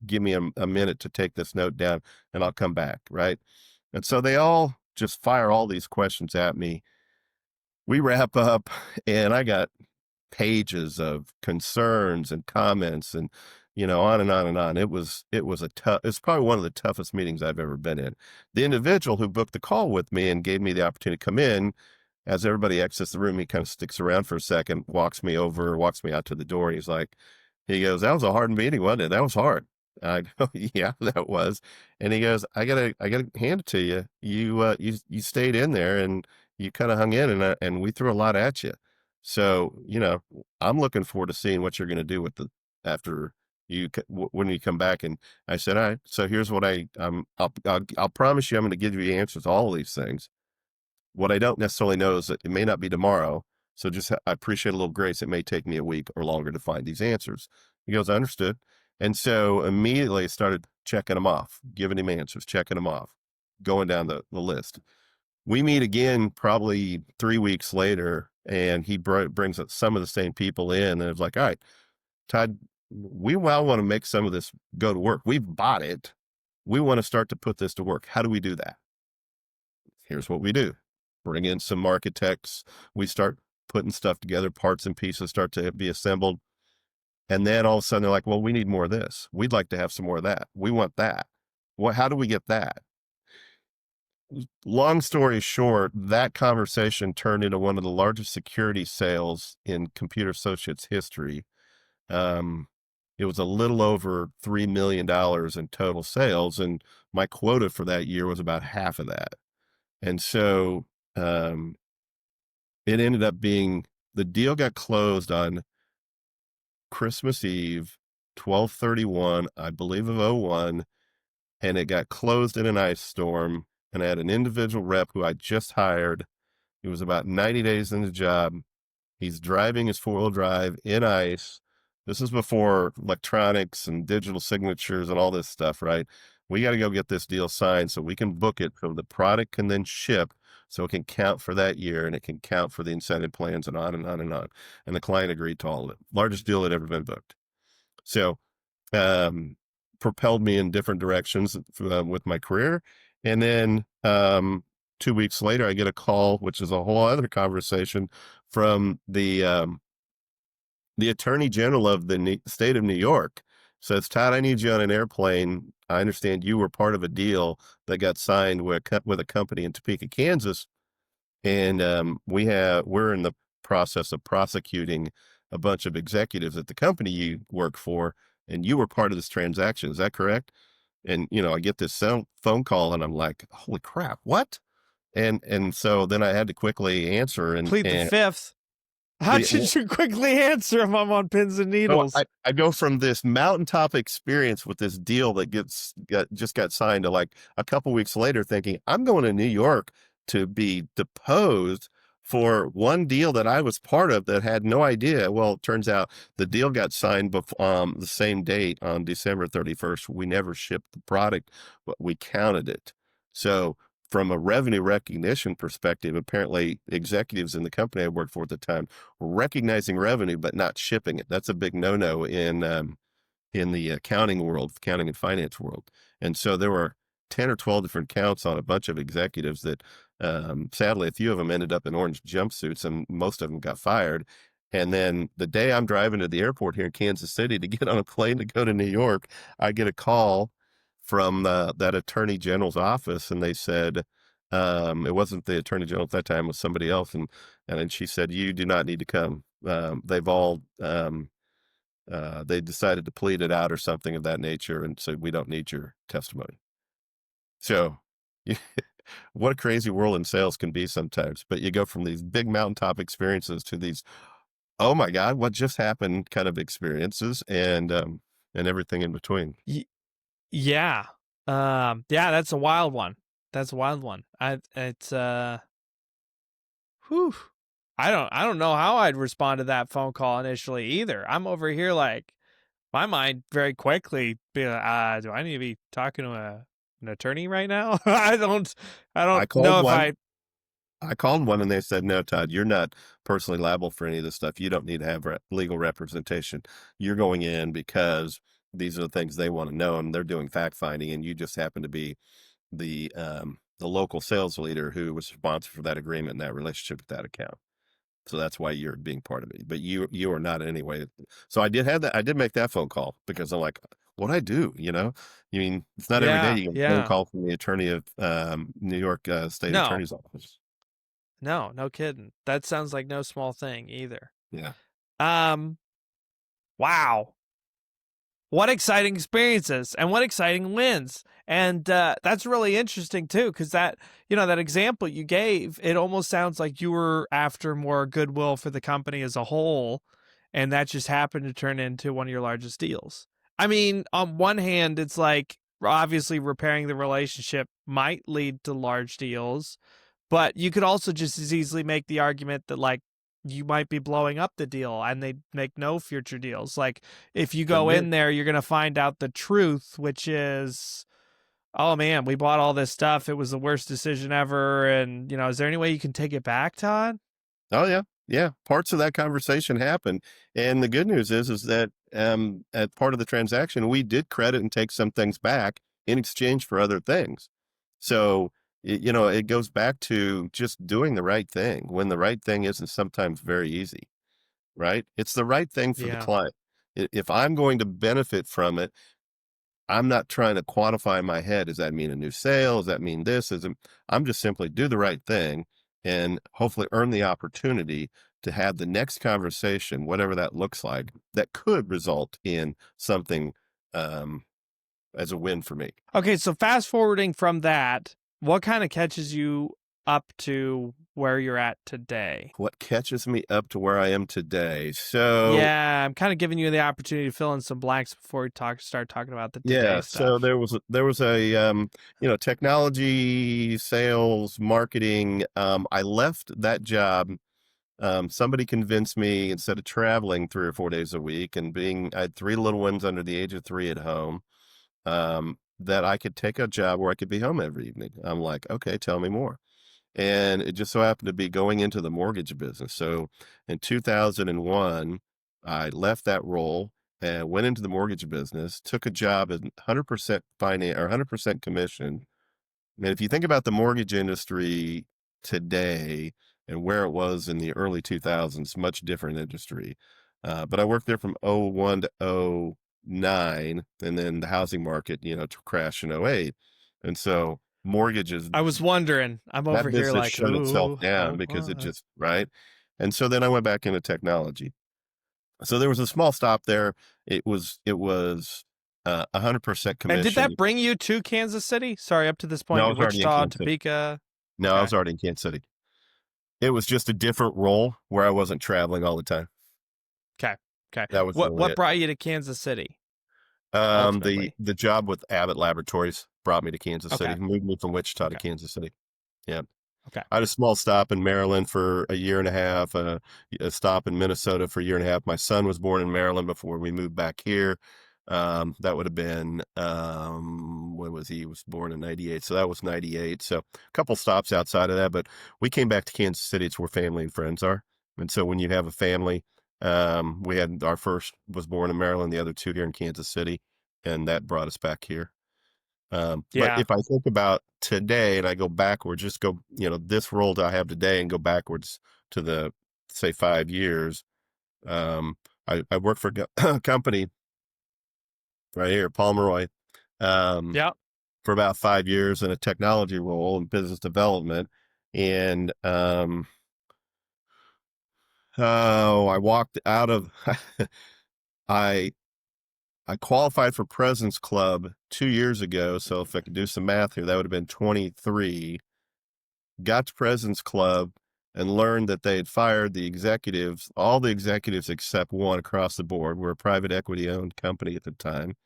give me a minute to take this note down and I'll come back, right? And so they all just fire all these questions at me. We wrap up, and I got pages of concerns and comments and, on and on and on. It's probably one of the toughest meetings I've ever been in. The individual who booked the call with me and gave me the opportunity to come in, as everybody exits the room, he kind of sticks around for a second, walks me out to the door. He goes, that was a hard meeting, wasn't it? That was hard. I go, yeah, that was. And he goes, I gotta hand it to you. You stayed in there and you kind of hung in, and we threw a lot at you. So, I'm looking forward to seeing what you're going to do with after when you come back. And I said, all right, so here's what I'll promise you, I'm going to give you the answers to all of these things. What I don't necessarily know is that it may not be tomorrow. So I appreciate a little grace. It may take me a week or longer to find these answers. He goes, I understood. And so immediately started checking them off, giving him answers, checking them off, going down the list. We meet again probably 3 weeks later, and he brings up some of the same people in, and it's like, all right, Todd, we want to make some of this go to work. We've bought it. We want to start to put this to work. How do we do that? Here's what we do. Bring in some architects. We start putting stuff together, parts and pieces start to be assembled. And then all of a sudden they're like, well, we need more of this. We'd like to have some more of that. We want that. How do we get that? Long story short, that conversation turned into one of the largest security sales in Computer Associates history. It was a little over $3 million in total sales, and my quota for that year was about half of that. And so it ended up being, the deal got closed on Christmas Eve, 12/31, I believe of 01, and it got closed in an ice storm. And I had an individual rep who I just hired. He was about 90 days in the job. He's driving his 4-wheel drive in ice. This is before electronics and digital signatures and all this stuff, right? We got to go get this deal signed so we can book it so the product can then ship, so it can count for that year and it can count for the incentive plans and on and on and on. And the client agreed to all of it. Largest deal that ever been booked. So propelled me in different directions with my career. And then 2 weeks later, I get a call, which is a whole other conversation, from the Attorney General of the state of New York. Says, Todd, I need you on an airplane. I understand you were part of a deal that got signed with a company in Topeka, Kansas. And we're in the process of prosecuting a bunch of executives at the company you work for, and you were part of this transaction. Is that correct? And, I get this phone call, and I'm like, holy crap, what? And so then I had to quickly answer. And Plead the fifth. How did you quickly answer if I'm on pins and needles? I go from this mountaintop experience with this deal that just got signed to like a couple weeks later thinking, I'm going to New York to be deposed for one deal that I was part of that had no idea. Well, it turns out the deal got signed the same date on December 31st. We never shipped the product, but we counted it. So from a revenue recognition perspective, apparently executives in the company I worked for at the time were recognizing revenue but not shipping it. That's a big no-no in the accounting world, accounting and finance world. And so there were 10 or 12 different counts on a bunch of executives that, sadly, a few of them ended up in orange jumpsuits and most of them got fired. And then the day I'm driving to the airport here in Kansas City to get on a plane to go to New York, I get a call from that attorney general's office, and they said, it wasn't the attorney general at that time, it was somebody else. And then she said, you do not need to come. They've all, they decided to plead it out or something of that nature. And so we don't need your testimony. So what a crazy world in sales can be sometimes, but you go from these big mountaintop experiences to these, oh my God, what just happened kind of experiences, and everything in between. Yeah. Yeah, that's a wild one. That's a wild one. It's whew. I don't know how I'd respond to that phone call initially either. I'm over here like my mind very quickly be like, do I need to be talking to an attorney right now? I don't know if I called one and they said, no, Todd, you're not personally liable for any of this stuff. You don't need to have legal representation. You're going in because these are the things they want to know, and they're doing fact finding, and you just happen to be the local sales leader who was responsible for that agreement and that relationship with that account. So that's why you're being part of it, but you are not in any way. So I did make that phone call because I'm like, what I do, I mean, it's not every day you get a phone call from the attorney of New York State Attorney's Office. No kidding. That sounds like no small thing either. Yeah. Wow. What exciting experiences and what exciting wins. And that's really interesting too, because that example you gave, it almost sounds like you were after more goodwill for the company as a whole, and that just happened to turn into one of your largest deals. I mean, on one hand, it's like obviously repairing the relationship might lead to large deals, but you could also just as easily make the argument that like you might be blowing up the deal and they make no future deals. Like if you go in there, you're going to find out the truth, which is, oh man, we bought all this stuff. It was the worst decision ever. And is there any way you can take it back, Todd? Oh yeah. Yeah. Parts of that conversation happened. And the good news is that, as part of the transaction, we did credit and take some things back in exchange for other things. So, it goes back to just doing the right thing when the right thing isn't sometimes very easy, right? It's the right thing for the client. If I'm going to benefit from it, I'm not trying to quantify in my head. Does that mean a new sale? Does that mean this? I'm just simply do the right thing and hopefully earn the opportunity to have the next conversation, whatever that looks like, that could result in something as a win for me. Okay, so fast forwarding from that, what kind of catches you up to where you're at today? What catches me up to where I am today? So yeah, I'm kind of giving you the opportunity to fill in some blanks before we start talking about the today stuff. So there was a technology, sales, marketing. I left that job. Somebody convinced me, instead of traveling 3 or 4 days a week and I had 3 little ones under the age of 3 at home, that I could take a job where I could be home every evening. I'm like, okay, tell me more. And it just so happened to be going into the mortgage business. So in 2001, I left that role and went into the mortgage business, took a job at 100% finance or 100% commission. And if you think about the mortgage industry today and where it was in the early 2000s, much different industry. But I worked there from 01 to 09, and then the housing market, crashed in 08. And so mortgages. I was wondering. I'm over here like, shut itself down because it just, right? And so then I went back into technology. So there was a small stop there. It was 100% commission. And did that bring you to Kansas City? Sorry, up to this point, no, Wichita, Topeka. No, okay. I was already in Kansas City. It was just a different role where I wasn't traveling all the time. Okay. That was what brought you to Kansas City? The job with Abbott Laboratories brought me to Kansas City. Moved me from Wichita to Kansas City. Yeah. Okay. I had a small stop in Maryland for a year and a half, a stop in Minnesota for a year and a half. My son was born in Maryland before we moved back here. That would have been, when was he? He was born in 98. So that was 98. So a couple stops outside of that, but we came back to Kansas City. It's where family and friends are. And so when you have a family, we had our first was born in Maryland, the other two here in Kansas City, and that brought us back here. But Yeah. if I think about today and I go backwards, just go, this role that I have today and go backwards to the, say, 5 years. I work for a company right here, Pomeroy, Yeah. for about 5 years in a technology role in business development. And, I walked out of, I qualified for President's Club 2 years ago. So if I could do some math here, that would have been 23. Got to President's Club and learned that they had fired the executives, all the executives except one across the board. We're a private equity owned company at the time.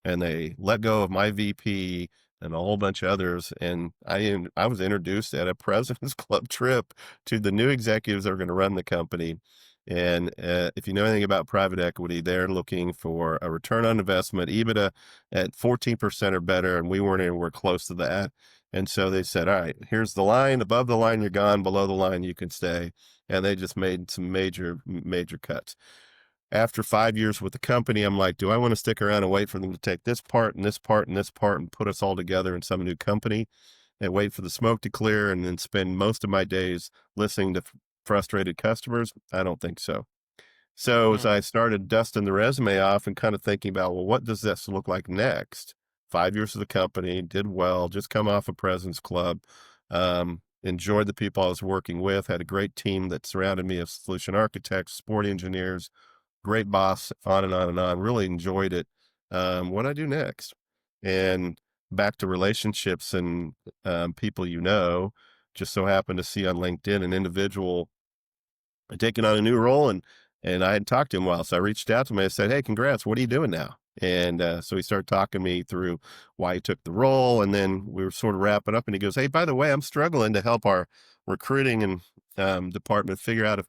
And they let go of my VP and a whole bunch of others. And I was introduced at a President's Club trip to the new executives that are going to run the company. And if you know anything about private equity, they're looking for a return on investment, EBITDA at 14% or better. And we weren't anywhere close to that. And so they said, all right, here's the line. Above the line, you're gone. Below the line, you can stay. And they just made some major, major cuts. After 5 years with the company, I'm like, do I want to stick around and wait for them to take this part and this part and this part and put us all together in some new company and wait for the smoke to clear and then spend most of my days listening to frustrated customers? I don't think so. So as I started dusting the resume off and kind of thinking about, well, what does this look like next? 5 years of the company, did well, just come off a President's Club, enjoyed the people I was working with, had a great team that surrounded me of solution architects, support engineers, great boss, on and on and on. Really enjoyed it. What do I do next? And back to relationships and people just so happened to see on LinkedIn an individual taking on a new role, and I hadn't talked to him in a while, so I reached out to him and I said, "Hey, congrats! What are you doing now?" And so he started talking me through why he took the role, and then we were sort of wrapping up. And he goes, "Hey, by the way, I'm struggling to help our recruiting and department figure out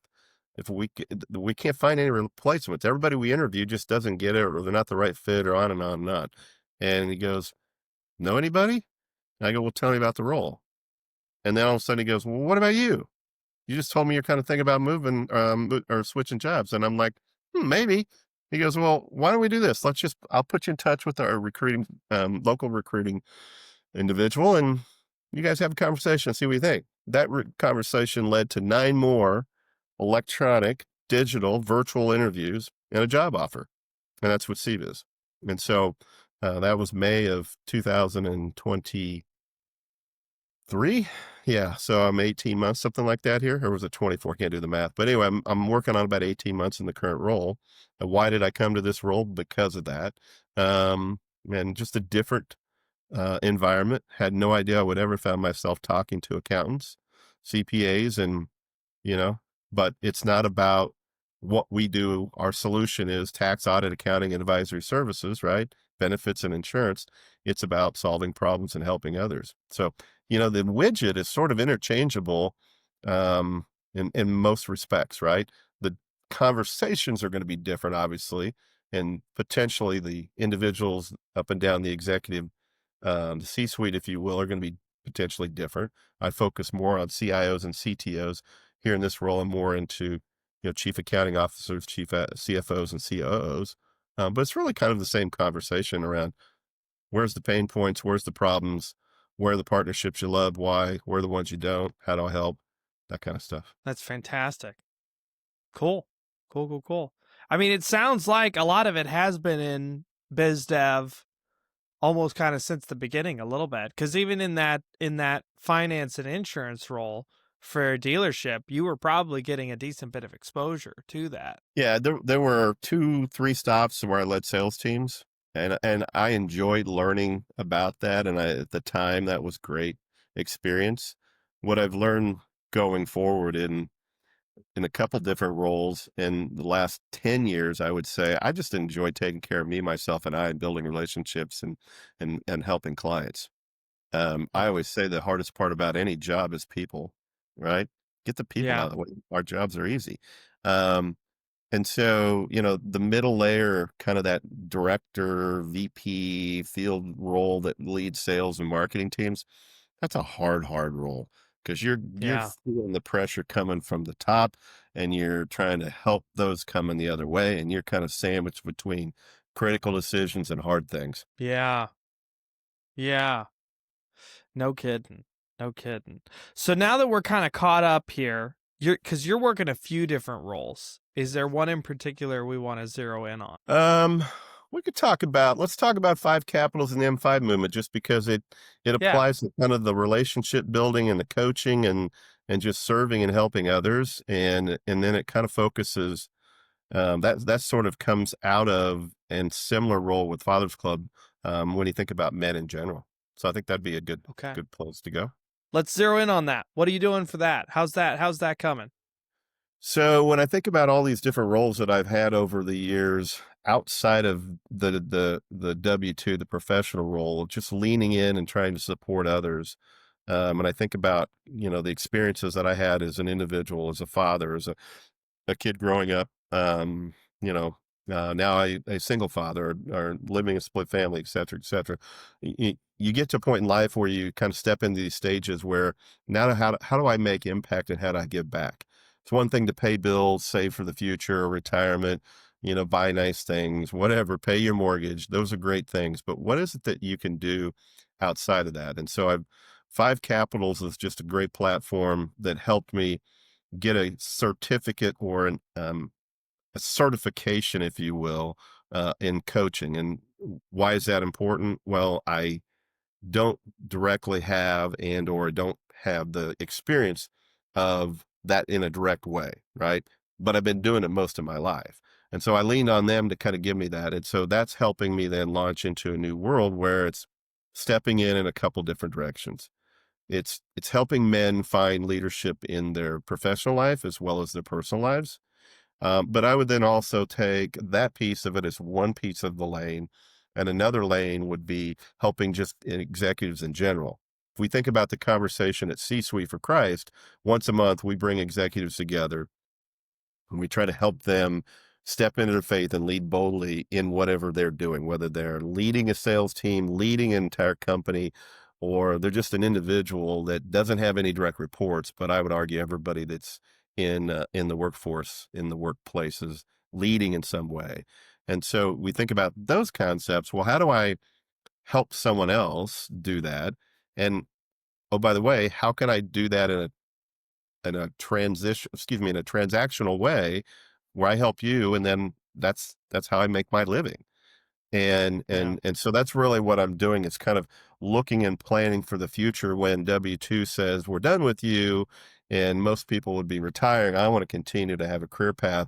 if we can't find any replacements. Everybody we interview just doesn't get it, or they're not the right fit, or on and on and on." And he goes, "Know anybody?" And I go, "Well, tell me about the role." And then all of a sudden he goes, "Well, what about you? You just told me you're kind of thinking about moving or switching jobs." And I'm like, maybe. He goes, "Well, why don't we do this? I'll put you in touch with our local recruiting individual, and you guys have a conversation and see what you think." That conversation led to 9 more electronic, digital, virtual interviews and a job offer. And that's what Seep is. And so that was May of 2023. Yeah. So I'm 18 months, something like that here. Or was it 24? Can't do the math. But anyway, I'm working on about 18 months in the current role. And why did I come to this role? Because of that. And just a different environment. Had no idea I would ever found myself talking to accountants, CPAs, and but it's not about what we do. Our solution is tax, audit, accounting, and advisory services, right? Benefits and insurance. It's about solving problems and helping others. So, the widget is sort of interchangeable in most respects, right? The conversations are going to be different, obviously, and potentially the individuals up and down the executive, the C-suite, if you will, are going to be potentially different. I focus more on CIOs and CTOs. Here in this role, I'm more into, chief accounting officers, chief CFOs and COOs. But it's really kind of the same conversation around where's the pain points, where's the problems, where are the partnerships you love, why, where are the ones you don't, how do I help, that kind of stuff. That's fantastic. Cool. Cool. I mean, it sounds like a lot of it has been in biz dev almost kind of since the beginning a little bit, because even in that finance and insurance role for a dealership, you were probably getting a decent bit of exposure to that. Yeah, there were 2-3 stops where I led sales teams, and I enjoyed learning about that. And at the time, that was great experience. What I've learned going forward in a couple different roles in the last 10 years, I would say I just enjoy taking care of me, myself, and I, and building relationships and helping clients. I always say the hardest part about any job is people, right? Get the people out Yeah. of the way. Our jobs are easy. Um, And so, the middle layer, kind of that director, VP field role that leads sales and marketing teams, that's a hard role because you're Yeah. feeling the pressure coming from the top and you're trying to help those coming the other way. And you're kind of sandwiched between critical decisions and hard things. Yeah. Yeah. No kidding. No kidding. So now that we're kind of caught up here, you're working a few different roles. Is there one in particular we want to zero in on? Let's talk about five capitals in the M5 movement, just because it Yeah. applies to kind of the relationship building and the coaching and just serving and helping others. And then it kind of focuses, that sort of comes out of and similar role with Fathers Club, when you think about men in general. So I think that'd be a good Okay. place to go. Let's zero in on that. What are you doing for that? How's that coming? So when I think about all these different roles that I've had over the years outside of the W-2, the professional role, just leaning in and trying to support others. And I think about, the experiences that I had as an individual, as a father, as a kid growing up, now a single father or living a split family, et cetera, et cetera. You get to a point in life where you kind of step into these stages where now how do I make impact and how do I give back? It's one thing to pay bills, save for the future, retirement, buy nice things, whatever, pay your mortgage. Those are great things. But what is it that you can do outside of that? And so Five Capitals is just a great platform that helped me get a certificate or a certification, if you will, in coaching. And why is that important? Well, I don't directly have or don't have the experience of that in a direct way, right? But I've been doing it most of my life. And so I leaned on them to kind of give me that. And so that's helping me then launch into a new world where it's stepping in a couple different directions. It's helping men find leadership in their professional life as well as their personal lives. But I would then also take that piece of it as one piece of the lane, and another lane would be helping just executives in general. If we think about the conversation at C-Suite for Christ, once a month we bring executives together and we try to help them step into their faith and lead boldly in whatever they're doing, whether they're leading a sales team, leading an entire company, or they're just an individual that doesn't have any direct reports. But I would argue everybody that's in the workforce, in the workplaces, leading in some way. And so we think about those concepts. Well, how do I help someone else do that? And oh, by the way, how can I do that in a transactional way where I help you, and then that's how I make my living. And Yeah. so that's really what I'm doing, is kind of looking and planning for the future when W-2 says we're done with you, and most people would be retiring. I want to continue to have a career path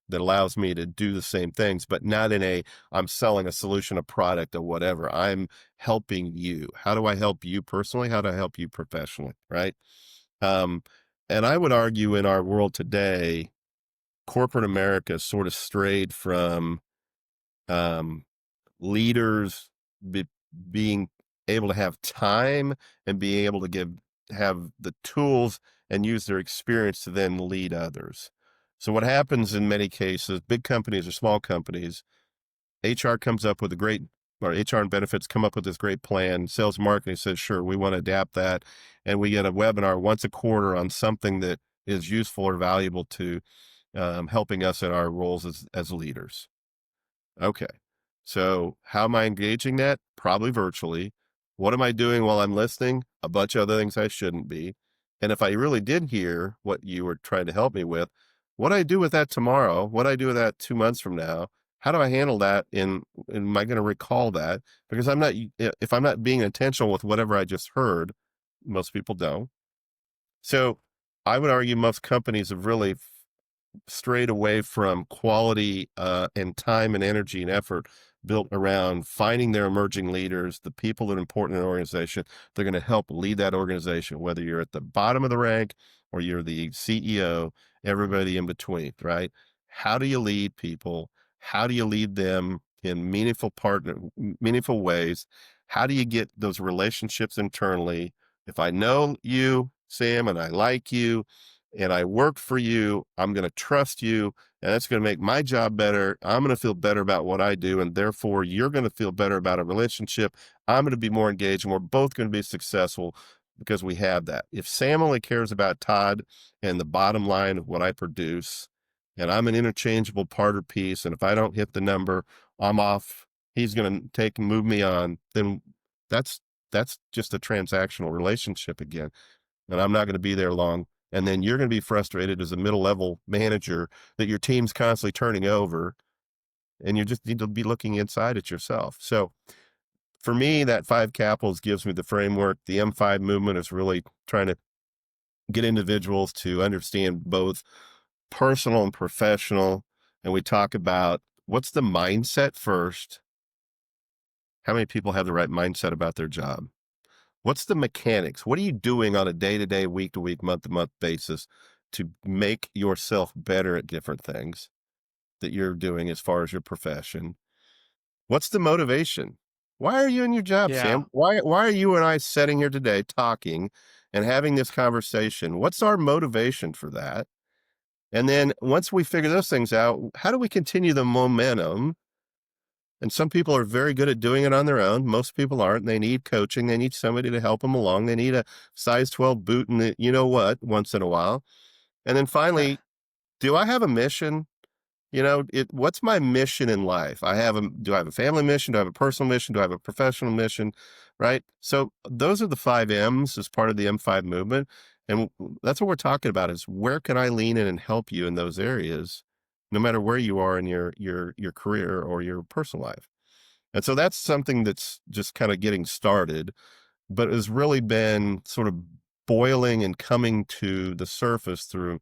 that allows me to do the same things, but not I'm selling a solution, a product, or whatever. I'm helping you. How do I help you personally? How do I help you professionally? Right. Um, and I would argue in our world today, corporate America sort of strayed from, um, leaders being able to have time and being able to have the tools and use their experience to then lead others. So what happens in many cases, big companies or small companies, HR comes up with or HR and benefits come up with this great plan. Sales marketing says, sure, we want to adapt that. And we get a webinar once a quarter on something that is useful or valuable to, helping us in our roles as leaders. Okay. So how am I engaging that? Probably virtually. What am I doing while I'm listening? A bunch of other things I shouldn't be. And if I really did hear what you were trying to help me with, what do I do with that tomorrow? What do I do with that 2 months from now? How do I handle that? Am I going to recall that? Because if I'm not being intentional with whatever I just heard, most people don't. So I would argue most companies have really strayed away from quality, and time and energy and effort built around finding their emerging leaders, the people that are important in an organization. They're going to help lead that organization, whether you're at the bottom of the rank or you're the CEO, everybody in between, right? How do you lead people? How do you lead them in meaningful ways? How do you get those relationships internally? If I know you, Sam, and I like you, and I work for you, I'm going to trust you, and that's going to make my job better. I'm going to feel better about what I do, and therefore you're going to feel better about a relationship. I'm going to be more engaged, and we're both going to be successful because we have that. If Sam only cares about Todd and the bottom line of what I produce, and I'm an interchangeable part or piece, and if I don't hit the number, I'm off. He's going to move me on. Then that's just a transactional relationship again, and I'm not going to be there long. And then you're going to be frustrated as a middle level manager that your team's constantly turning over, and you just need to be looking inside at yourself. So for me, that 5 capitals gives me the framework. The M5 movement is really trying to get individuals to understand both personal and professional. And we talk about what's the mindset first. How many people have the right mindset about their job? What's the mechanics? What are you doing on a day-to-day, week-to-week, month-to-month basis to make yourself better at different things that you're doing as far as your profession? What's the motivation? Why are you in your job, Yeah. Sam? Why are you and I sitting here today talking and having this conversation? What's our motivation for that? And then once we figure those things out, how do we continue the momentum? And some people are very good at doing it on their own. Most people aren't. They need coaching. They need somebody to help them along. They need a size 12 boot and you know what, once in a while. And then finally, do I have a mission? What's my mission in life? Do I have a family mission? Do I have a personal mission? Do I have a professional mission? Right. So those are the 5 M's as part of the M5 movement. And that's what we're talking about is where can I lean in and help you in those areas, no matter where you are in your career or your personal life. And so that's something that's just kind of getting started, but has really been sort of boiling and coming to the surface through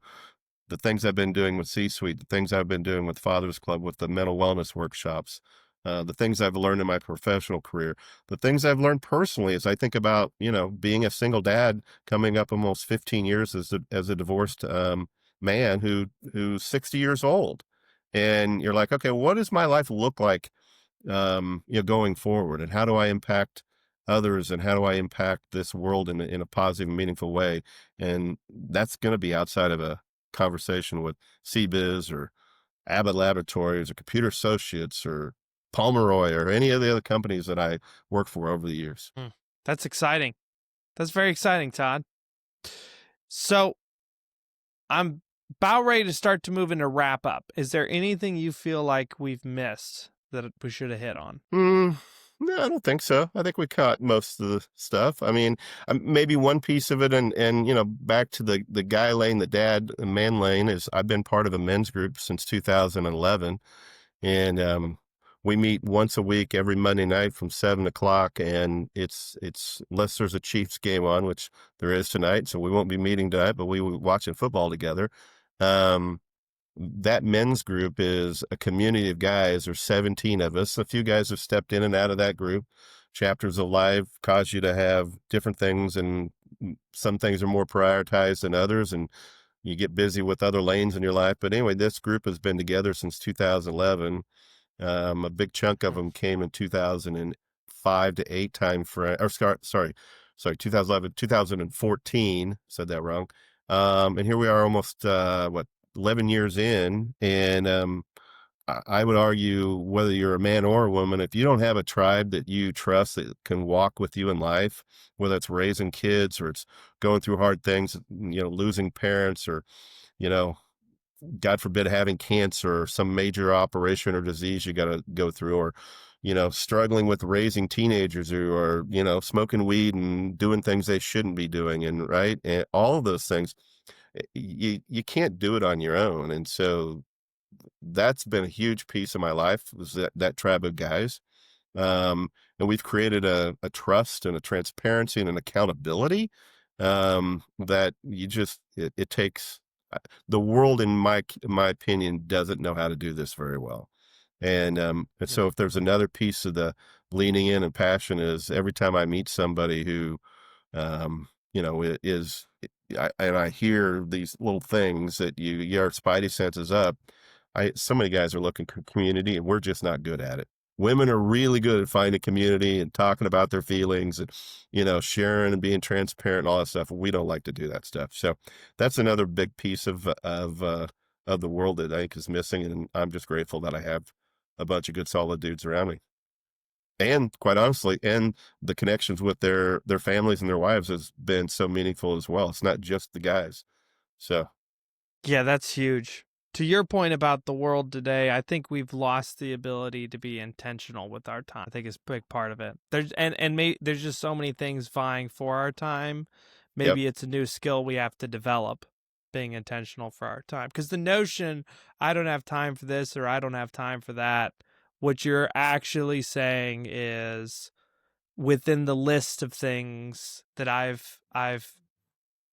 the things I've been doing with C-Suite, the things I've been doing with Fathers Club, with the mental wellness workshops, the things I've learned in my professional career, the things I've learned personally as I think about, being a single dad coming up almost 15 years as a divorced man who's 60 years old. And you're like, okay, what does my life look like, going forward? And how do I impact others? And how do I impact this world in a positive and meaningful way? And that's going to be outside of a conversation with CBiz or Abbott Laboratories or Computer Associates or Pomeroy or any of the other companies that I worked for over the years. That's exciting. That's very exciting, Todd. So I'm about ready to start to move into wrap up. Is there anything you feel like we've missed that we should have hit on? No, I don't think so. I think we caught most of the stuff. I mean, maybe one piece of it, and back to the guy lane, the dad man lane, is I've been part of a men's group since 2011, and we meet once a week every Monday night from 7 o'clock, and it's unless there's a Chiefs game on, which there is tonight, so we won't be meeting tonight, but we will be watching football together. That men's group is a community of guys. There's 17 of us. A few guys have stepped in and out of that group. Chapters of life cause you to have different things, and some things are more prioritized than others, and you get busy with other lanes in your life. But anyway, this group has been together since 2011. A big chunk of them came in 2005 to 8 time frame, or sorry, 2011, 2014, said that wrong. And here we are almost, 11 years in, and I would argue whether you're a man or a woman, if you don't have a tribe that you trust that can walk with you in life, whether it's raising kids or it's going through hard things, losing parents, or, God forbid, having cancer or some major operation or disease you got to go through, or, struggling with raising teenagers who are, smoking weed and doing things they shouldn't be doing. And right. And all of those things, you can't do it on your own. And so that's been a huge piece of my life, was that tribe of guys. And we've created a trust and a transparency and an accountability, that it takes the world, in my opinion, doesn't know how to do this very well. And so if there's another piece of the leaning in and passion, is every time I meet somebody who, and I hear these little things that your spidey senses up. So many guys are looking for community, and we're just not good at it. Women are really good at finding community and talking about their feelings and, sharing and being transparent and all that stuff. We don't like to do that stuff. So that's another big piece of the world that I think is missing. And I'm just grateful that I have a bunch of good, solid dudes around me. And quite honestly, and the connections with their families and their wives has been so meaningful as well. It's not just the guys. So Yeah, that's huge. To your point about the world today, I think we've lost the ability to be intentional with our time. I think it's a big part of it. There's just so many things vying for our time. yep, Maybe it's a new skill we have to develop, being intentional for our time. Because the notion, I don't have time for this or I don't have time for that, what you're actually saying is within the list of things that I've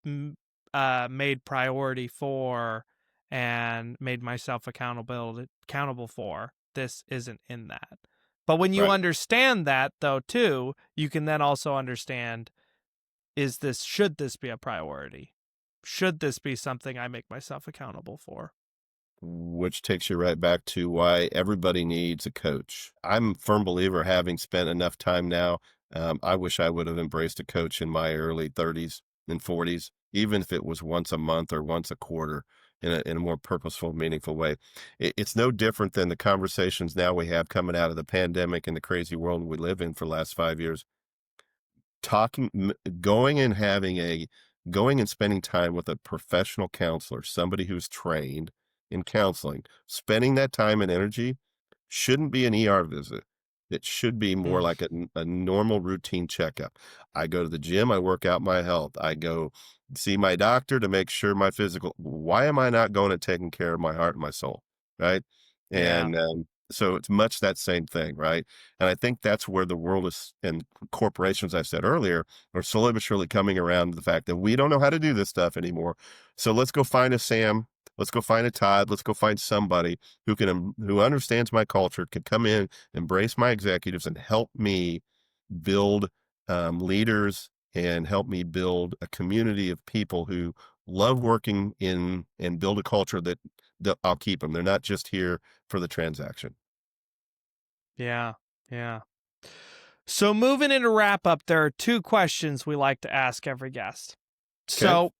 made priority for and made myself accountable for, this isn't in that. But when you right. understand that though too, you can then also understand, should this be a priority? Should this be something I make myself accountable for? Which takes you right back to why everybody needs a coach. I'm a firm believer, having spent enough time now. I wish I would have embraced a coach in my early 30s and 40s, even if it was once a month or once a quarter in a more purposeful, meaningful way. It's no different than the conversations now we have coming out of the pandemic and the crazy world we live in for the last 5 years. Going and going and spending time with a professional counselor, somebody who's trained in counseling, spending that time and energy shouldn't be an ER visit. It should be more Mm. like a normal routine checkup. I go to the gym, I work out my health. I go see my doctor to make sure my physical. Why am I not going and taking care of my heart and my soul? Right. Yeah. And so it's much that same thing. Right. And I think that's where the world is, and corporations, I said earlier, are slowly but surely coming around to the fact that we don't know how to do this stuff anymore. So let's go find a Sam. Let's go find a Todd. Let's go find somebody who understands my culture, can come in, embrace my executives, and help me build leaders and help me build a community of people who love working in and build a culture that I'll keep them. They're not just here for the transaction. Yeah. Yeah. So moving into wrap up, there are two questions we like to ask every guest. Okay. So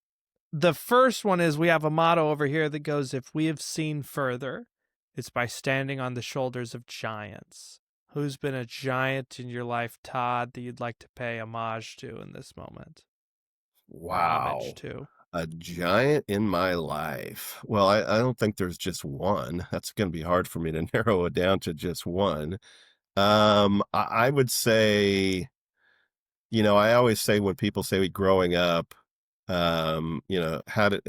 the first one is, we have a motto over here that goes, if we have seen further, it's by standing on the shoulders of giants. Who's been a giant in your life, Todd, that you'd like to pay homage to in this moment? Or homage Wow. to? A giant in my life. Well, I don't think there's just one. That's going to be hard for me to narrow it down to just one. I would say, I always say when people say growing up, how did,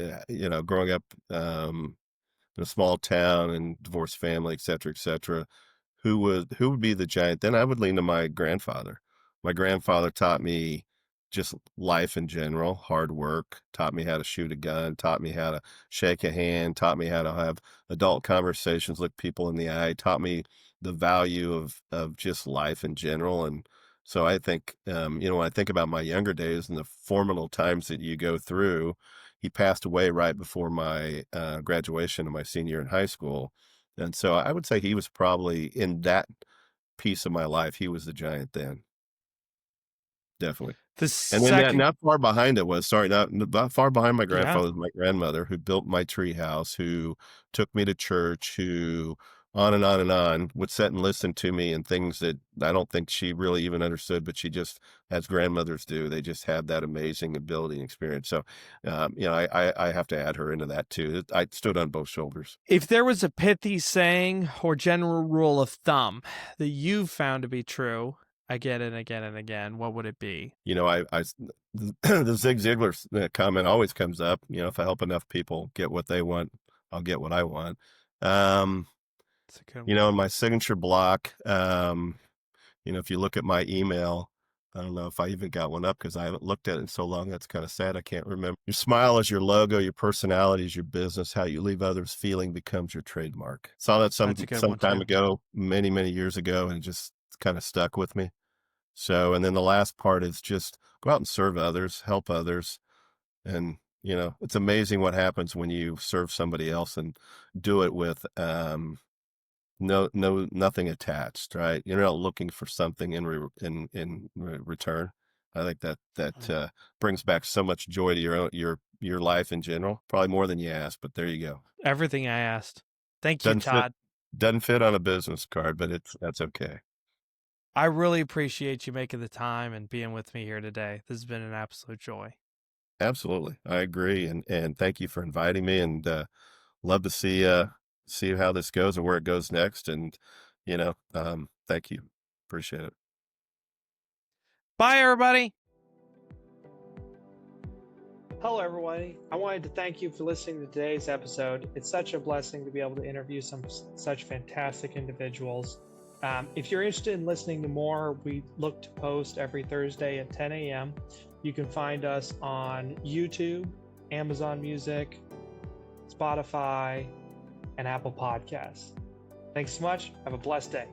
growing up, in a small town and divorced family, et cetera, who would be the giant? Then I would lean to my grandfather. My grandfather taught me just life in general, hard work, taught me how to shoot a gun, taught me how to shake a hand, taught me how to have adult conversations, look people in the eye, taught me the value of just life in general. And so I think, when I think about my younger days and the formative times that you go through, he passed away right before my graduation of my senior year in high school. And so I would say he was probably in that piece of my life. He was the giant then, definitely. The And then second, not far behind it was, sorry, not far behind my yeah, grandfather was my grandmother, who built my tree house, who took me to church, who on and on would sit and listen to me and things that I don't think she really even understood, but she just, as grandmothers do, they just have that amazing ability and experience. So, I have to add her into that too. I stood on both shoulders. if there was a pithy saying or general rule of thumb that you've found to be true again and again and again, what would it be? The Zig Ziglar comment always comes up. If I help enough people get what they want, I'll get what I want. It's a good In one. my signature block, if you look at my email, I don't know if I even got one up because I haven't looked at it in so long. That's kind of sad. I can't remember. Your smile is your logo. Your personality is your business. How you leave others feeling becomes your trademark. Saw that That's a good some one time too. ago, many, many years ago, and it just kind of stuck with me. So, and then the last part is just go out and serve others, help others. And, it's amazing what happens when you serve somebody else and do it with, nothing attached, right? You're not looking for something in return. I think that brings back so much joy to your life in general. Probably more than you asked, but there you go. Everything I asked. Thank you, Doesn't fit Todd. doesn't fit on a business card, but that's okay. I really appreciate you making the time and being with me here today. This has been an absolute joy. Absolutely, I agree, and thank you for inviting me, and love to see how this goes and where it goes next, and thank you, appreciate it. Bye, everybody. Hello, everybody. I wanted to thank you for listening to today's episode. It's such a blessing to be able to interview such fantastic individuals. If you're interested in listening to more, we look to post every Thursday at 10 a.m. You can find us on YouTube, Amazon Music, Spotify, and Apple Podcasts. Thanks so much. Have a blessed day.